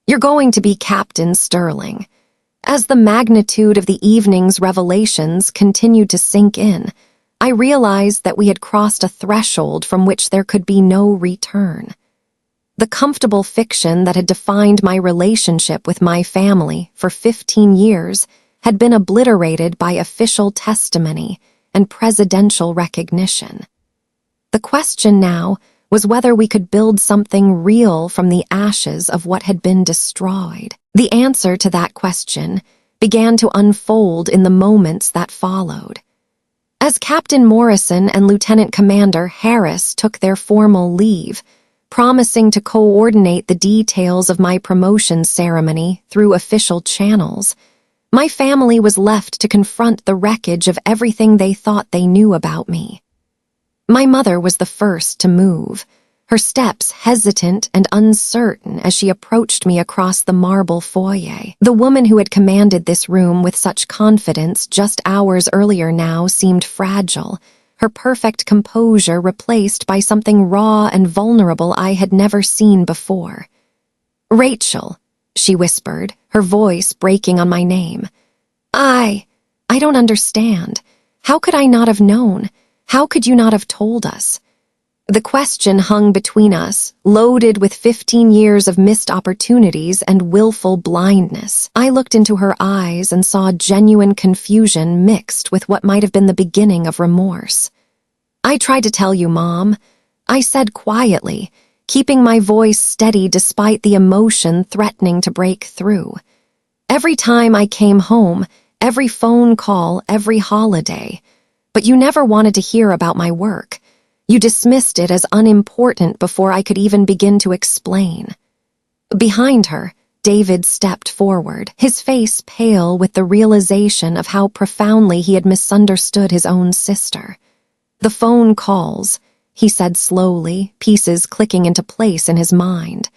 A: "You're going to be Captain Sterling." As the magnitude of the evening's revelations continued to sink in, I realized that we had crossed a threshold from which there could be no return. The comfortable fiction that had defined my relationship with my family for 15 years had been obliterated by official testimony and presidential recognition. The question now was whether we could build something real from the ashes of what had been destroyed. The answer to that question began to unfold in the moments that followed. As Captain Morrison and Lieutenant Commander Harris took their formal leave, promising to coordinate the details of my promotion ceremony through official channels, my family was left to confront the wreckage of everything they thought they knew about me. My mother was the first to move, her steps hesitant and uncertain as she approached me across the marble foyer. The woman who had commanded this room with such confidence just hours earlier now seemed fragile, her perfect composure replaced by something raw and vulnerable I had never seen before. "Rachel," she whispered, her voice breaking on my name. I don't understand. How could I not have known? How could you not have told us?" The question hung between us, loaded with 15 years of missed opportunities and willful blindness. I looked into her eyes and saw genuine confusion mixed with what might have been the beginning of remorse. "I tried to tell you, Mom," I said quietly, keeping my voice steady despite the emotion threatening to break through. "Every time I came home, every phone call, every holiday. But you never wanted to hear about my work. You dismissed it as unimportant before I could even begin to explain." Behind her, David stepped forward, his face pale with the realization of how profoundly he had misunderstood his own sister. "The phone calls," he said slowly, pieces clicking into place in his mind.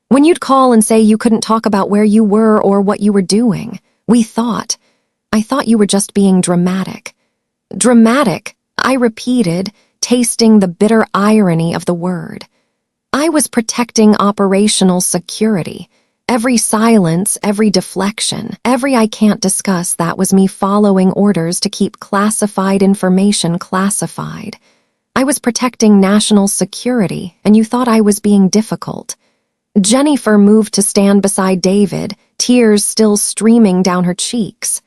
A: "When you'd call and say you couldn't talk about where you were or what you were doing, I thought you were just being dramatic." "Dramatic," I repeated, tasting the bitter irony of the word. I was protecting operational security. Every silence, every deflection, every "I can't discuss that" was me following orders to keep classified information classified. I was protecting national security, and you thought I was being difficult. Jennifer moved to stand beside David, tears still streaming down her cheeks.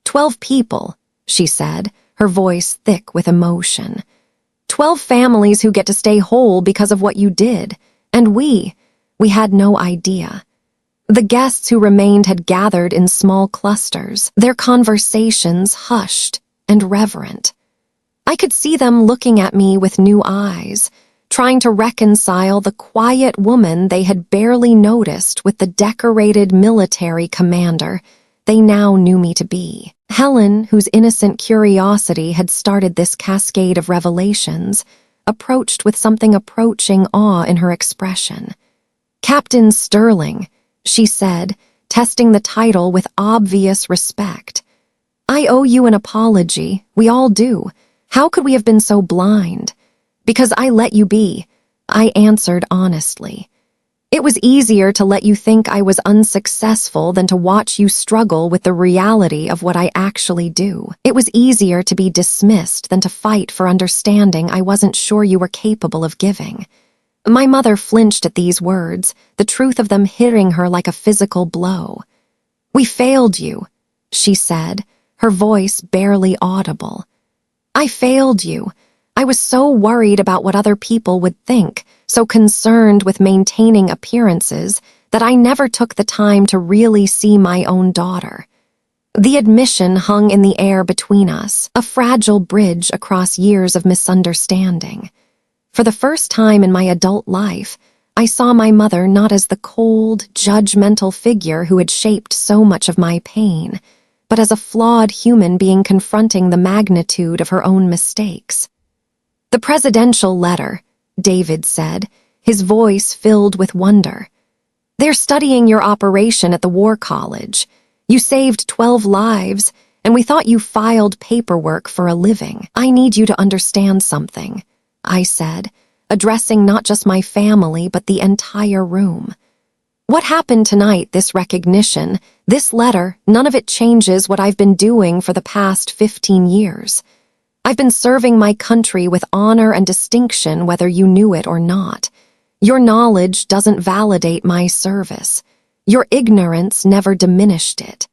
A: 12 people, she said, her voice thick with emotion. 12 families who get to stay whole because of what you did, and we had no idea. The guests who remained had gathered in small clusters, their conversations hushed and reverent. I could see them looking at me with new eyes, trying to reconcile the quiet woman they had barely noticed with the decorated military commander they now knew me to be. Helen, whose innocent curiosity had started this cascade of revelations, approached with something approaching awe in her expression. "Captain Sterling," she said, testing the title with obvious respect. "I owe you an apology. We all do. How could we have been so blind?" "Because I let you be," I answered honestly. "It was easier to let you think I was unsuccessful than to watch you struggle with the reality of what I actually do. It was easier to be dismissed than to fight for understanding I wasn't sure you were capable of giving." My mother flinched at these words, the truth of them hitting her like a physical blow. "We failed you," she said, her voice barely audible. "I failed you. I was so worried about what other people would think, so concerned with maintaining appearances, that I never took the time to really see my own daughter." The admission hung in the air between us, a fragile bridge across years of misunderstanding. For the first time in my adult life, I saw my mother not as the cold, judgmental figure who had shaped so much of my pain, but as a flawed human being confronting the magnitude of her own mistakes. "The presidential letter," David said, his voice filled with wonder. "They're studying your operation at the War College. You saved 12 lives, and we thought you filed paperwork for a living. I need you to understand something," I said, addressing not just my family but the entire room. "What happened tonight, this recognition, this letter, none of it changes what I've been doing for the past 15 years. I've been serving my country with honor and distinction whether you knew it or not. Your knowledge doesn't validate my service. Your ignorance never diminished it."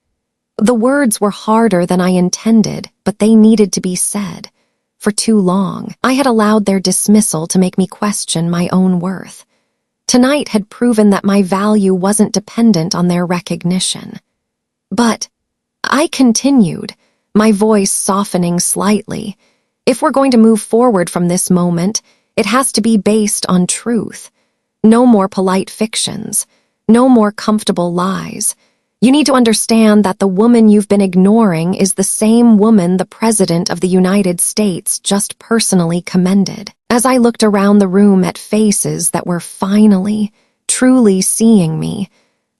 A: The words were harder than I intended, but they needed to be said. For too long, I had allowed their dismissal to make me question my own worth. Tonight had proven that my value wasn't dependent on their recognition. "But," I continued, my voice softening slightly, "if we're going to move forward from this moment, it has to be based on truth. No more polite fictions. No more comfortable lies. You need to understand that the woman you've been ignoring is the same woman the President of the United States just personally commended." As I looked around the room at faces that were finally, truly seeing me,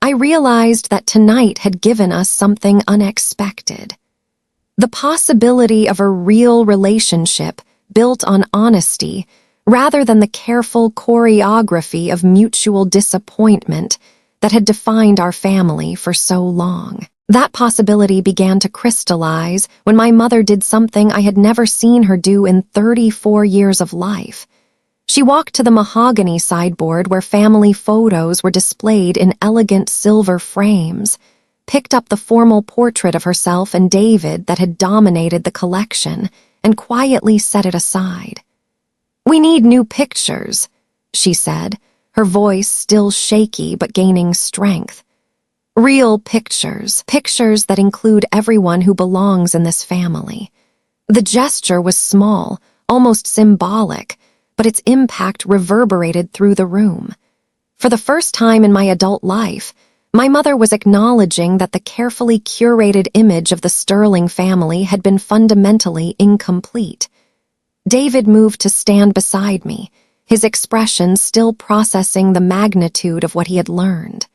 A: I realized that tonight had given us something unexpected. The possibility of a real relationship built on honesty rather than the careful choreography of mutual disappointment that had defined our family for so long. That possibility began to crystallize when my mother did something I had never seen her do in 34 years of life. She walked to the mahogany sideboard where family photos were displayed in elegant silver frames, picked up the formal portrait of herself and David that had dominated the collection, and quietly set it aside. "We need new pictures," she said, her voice still shaky but gaining strength. "Real pictures, pictures that include everyone who belongs in this family." The gesture was small, almost symbolic, but its impact reverberated through the room. For the first time in my adult life, my mother was acknowledging that the carefully curated image of the Sterling family had been fundamentally incomplete. David moved to stand beside me, his expression still processing the magnitude of what he had learned.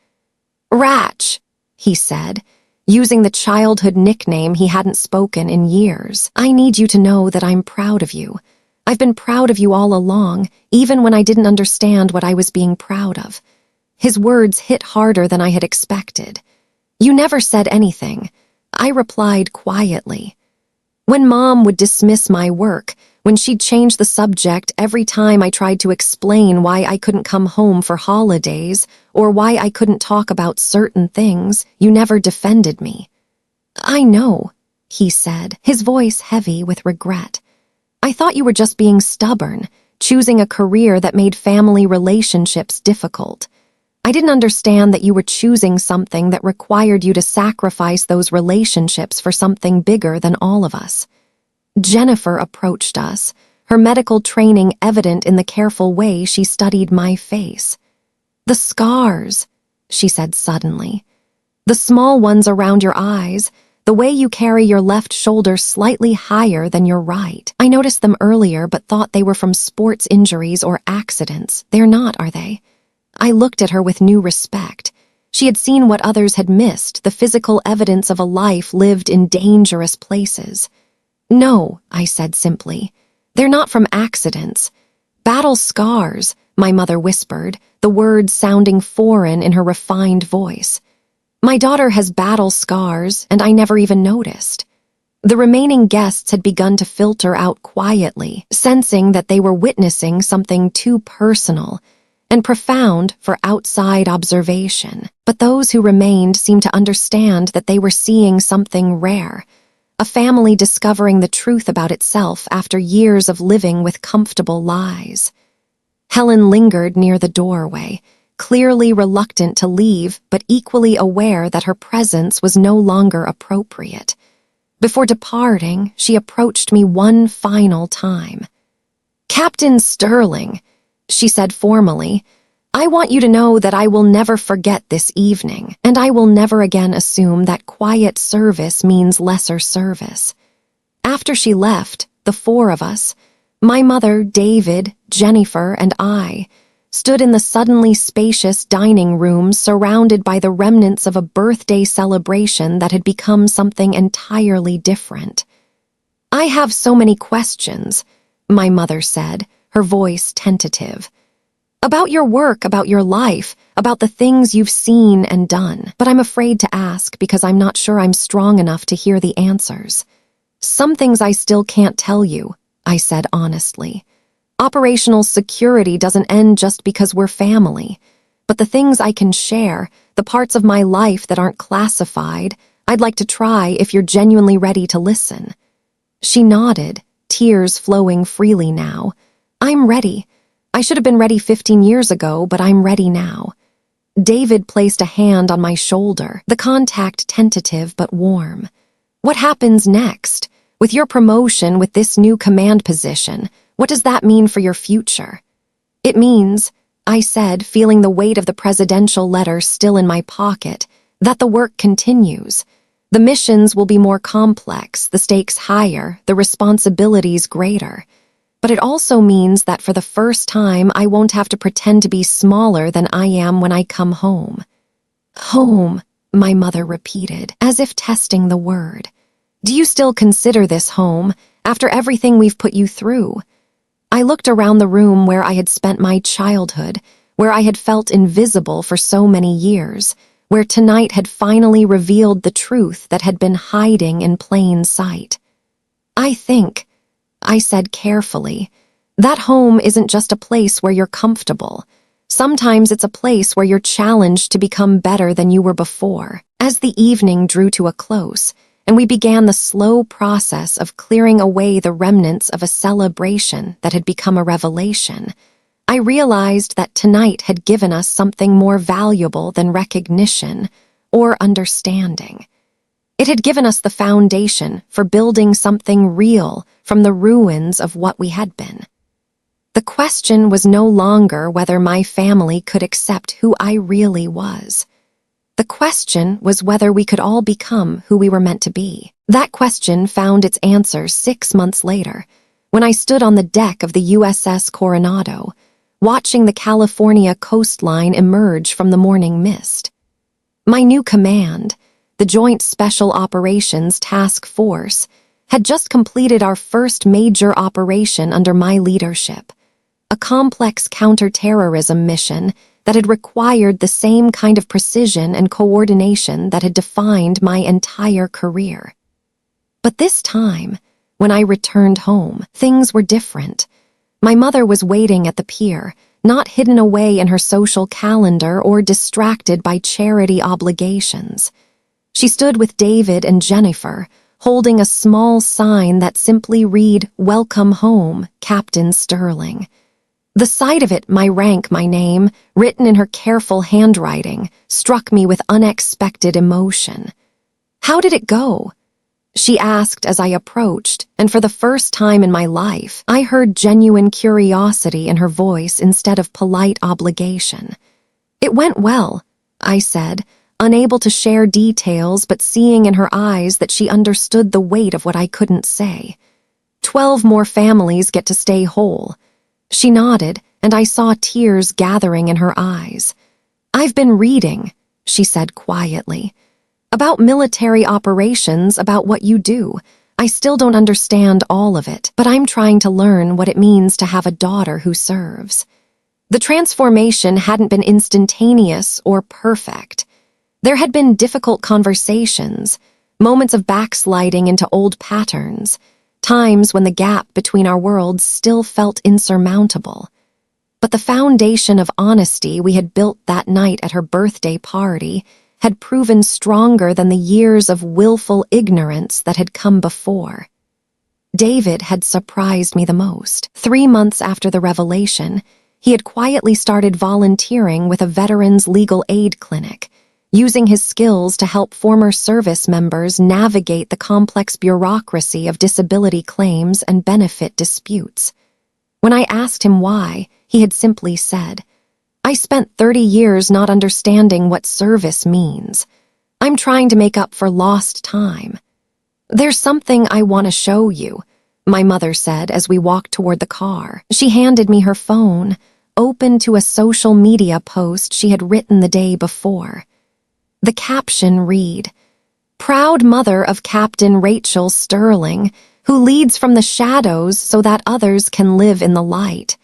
A: "Ratch," he said, using the childhood nickname he hadn't spoken in years. "I need you to know that I'm proud of you. I've been proud of you all along, even when I didn't understand what I was being proud of." His words hit harder than I had expected. "You never said anything," I replied quietly. When Mom would dismiss my work, when she'd change the subject every time I tried to explain why I couldn't come home for holidays or why I couldn't talk about certain things, you never defended me. "I know," he said, his voice heavy with regret. "I thought you were just being stubborn, choosing a career that made family relationships difficult. I didn't understand that you were choosing something that required you to sacrifice those relationships for something bigger than all of us." Jennifer approached us, her medical training evident in the careful way she studied my face. "The scars," she said suddenly. "The small ones around your eyes, the way you carry your left shoulder slightly higher than your right. I noticed them earlier but thought they were from sports injuries or accidents. They're not, are they?" I looked at her with new respect. She had seen what others had missed, the physical evidence of a life lived in dangerous places. "No," I said simply. "They're not from accidents. Battle scars," my mother whispered, the words sounding foreign in her refined voice. "My daughter has battle scars, and I never even noticed." The remaining guests had begun to filter out quietly, sensing that they were witnessing something too personal and profound for outside observation. But those who remained seemed to understand that they were seeing something rare, a family discovering the truth about itself after years of living with comfortable lies. Helen lingered near the doorway, clearly reluctant to leave but equally aware that her presence was no longer appropriate. Before departing, she approached me one final time. "Captain Sterling," she said formally, "I want you to know that I will never forget this evening, and I will never again assume that quiet service means lesser service." After she left, the four of us, my mother, David, Jennifer, and I, stood in the suddenly spacious dining room surrounded by the remnants of a birthday celebration that had become something entirely different. "I have so many questions," my mother said, her voice tentative. "About your work, about your life, about the things you've seen and done. But I'm afraid to ask because I'm not sure I'm strong enough to hear the answers." "Some things I still can't tell you," I said honestly. "Operational security doesn't end just because we're family. But the things I can share, the parts of my life that aren't classified, I'd like to try if you're genuinely ready to listen." She nodded, tears flowing freely now. "I'm ready. I should have been ready 15 years ago, but I'm ready now." David placed a hand on my shoulder, the contact tentative but warm. "What happens next? With your promotion, with this new command position, what does that mean for your future?" "It means," I said, feeling the weight of the presidential letter still in my pocket, "that the work continues. The missions will be more complex, the stakes higher, the responsibilities greater. But it also means that for the first time, I won't have to pretend to be smaller than I am when I come home. Home, my mother repeated, as if testing the word. Do you still consider this home, after everything we've put you through? I looked around the room where I had spent my childhood, where I had felt invisible for so many years, where tonight had finally revealed the truth that had been hiding in plain sight. I think, I said carefully, that home isn't just a place where you're comfortable. Sometimes it's a place where you're challenged to become better than you were before. As the evening drew to a close, and we began the slow process of clearing away the remnants of a celebration that had become a revelation, I realized that tonight had given us something more valuable than recognition or understanding. It had given us the foundation for building something real from the ruins of what we had been. The question was no longer whether my family could accept who I really was. The question was whether we could all become who we were meant to be. That question found its answer 6 months later, when I stood on the deck of the USS Coronado, watching the California coastline emerge from the morning mist. My new command, the Joint Special Operations Task Force, had just completed our first major operation under my leadership, a complex counterterrorism mission that had required the same kind of precision and coordination that had defined my entire career. But this time, when I returned home, things were different. My mother was waiting at the pier, not hidden away in her social calendar or distracted by charity obligations. She stood with David and Jennifer, holding a small sign that simply read, "Welcome home, Captain Sterling." The sight of it, my rank, my name, written in her careful handwriting, struck me with unexpected emotion. "How did it go?" she asked as I approached, and for the first time in my life, I heard genuine curiosity in her voice instead of polite obligation. "It went well," I said, unable to share details but seeing in her eyes that she understood the weight of what I couldn't say. 12 more families get to stay whole. She nodded, and I saw tears gathering in her eyes. "I've been reading," she said quietly, "about military operations, about what you do. I still don't understand all of it, but I'm trying to learn what it means to have a daughter who serves." The transformation hadn't been instantaneous or perfect. There had been difficult conversations, moments of backsliding into old patterns, times when the gap between our worlds still felt insurmountable. But the foundation of honesty we had built that night at her birthday party had proven stronger than the years of willful ignorance that had come before. David had surprised me the most. 3 months after the revelation, he had quietly started volunteering with a veterans legal aid clinic, using his skills to help former service members navigate the complex bureaucracy of disability claims and benefit disputes. When I asked him why, he had simply said, "I spent 30 years not understanding what service means. I'm trying to make up for lost time." "There's something I want to show you," my mother said as we walked toward the car. She handed me her phone, open to a social media post she had written the day before. The caption read, "Proud mother of Captain Rachel Sterling, who leads from the shadows so that others can live in the light.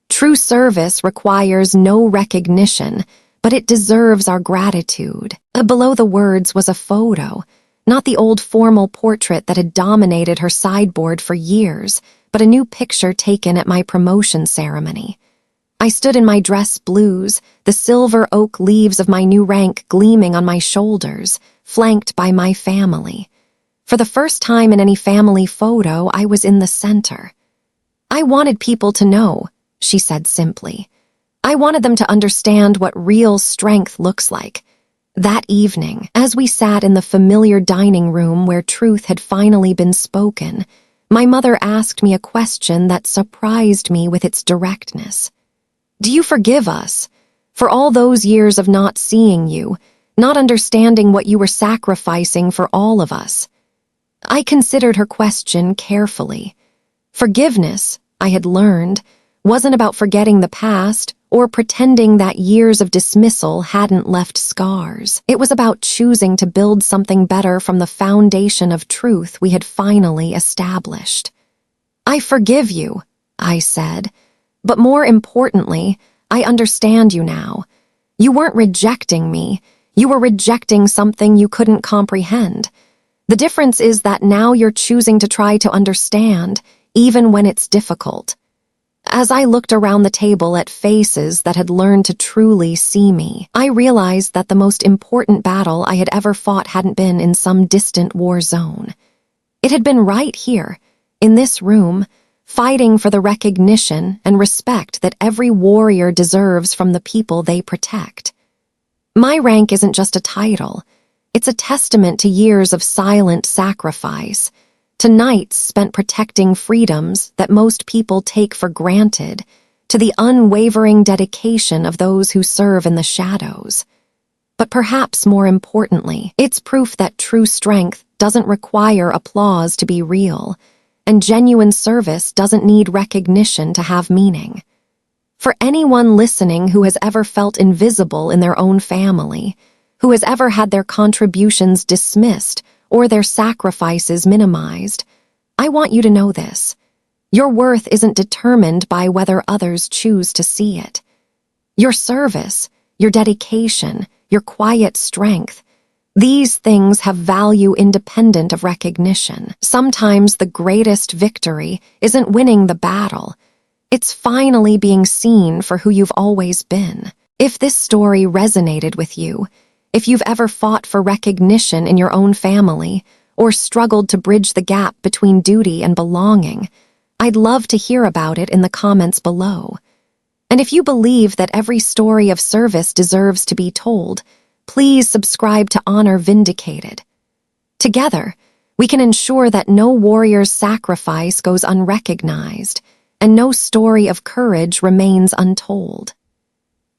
A: True service requires no recognition, but it deserves our gratitude." Below the words was a photo, not the old formal portrait that had dominated her sideboard for years, but a new picture taken at my promotion ceremony. I stood in my dress blues, the silver oak leaves of my new rank gleaming on my shoulders, flanked by my family. For the first time in any family photo, I was in the center. "I wanted people to know," she said simply. "I wanted them to understand what real strength looks like." That evening, as we sat in the familiar dining room where truth had finally been spoken, my mother asked me a question that surprised me with its directness. "Do you forgive us for all those years of not seeing you, not understanding what you were sacrificing for all of us?" I considered her question carefully. "Forgiveness," I had learned wasn't about forgetting the past or pretending that years of dismissal hadn't left scars. It was about choosing to build something better from the foundation of truth we had finally established. "I forgive you," I said, "but more importantly, I understand you now. You weren't rejecting me. You were rejecting something you couldn't comprehend. The difference is that now you're choosing to try to understand, even when it's difficult." As I looked around the table at faces that had learned to truly see me, I realized that the most important battle I had ever fought hadn't been in some distant war zone. It had been right here, in this room, fighting for the recognition and respect that every warrior deserves from the people they protect. My rank isn't just a title. It's a testament to years of silent sacrifice, to nights spent protecting freedoms that most people take for granted, to the unwavering dedication of those who serve in the shadows. But perhaps more importantly, it's proof that true strength doesn't require applause to be real, and genuine service doesn't need recognition to have meaning. For anyone listening who has ever felt invisible in their own family, who has ever had their contributions dismissed or their sacrifices minimized, I want you to know this. Your worth isn't determined by whether others choose to see it. Your service, your dedication, your quiet strength, these things have value independent of recognition. Sometimes the greatest victory isn't winning the battle. It's finally being seen for who you've always been. If this story resonated with you, if you've ever fought for recognition in your own family, or struggled to bridge the gap between duty and belonging, I'd love to hear about it in the comments below. And if you believe that every story of service deserves to be told, please subscribe to Honor Vindicated. Together, we can ensure that no warrior's sacrifice goes unrecognized, and no story of courage remains untold.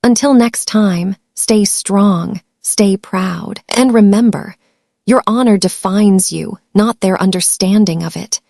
A: Until next time, stay strong, stay proud, and remember, your honor defines you, not their understanding of it.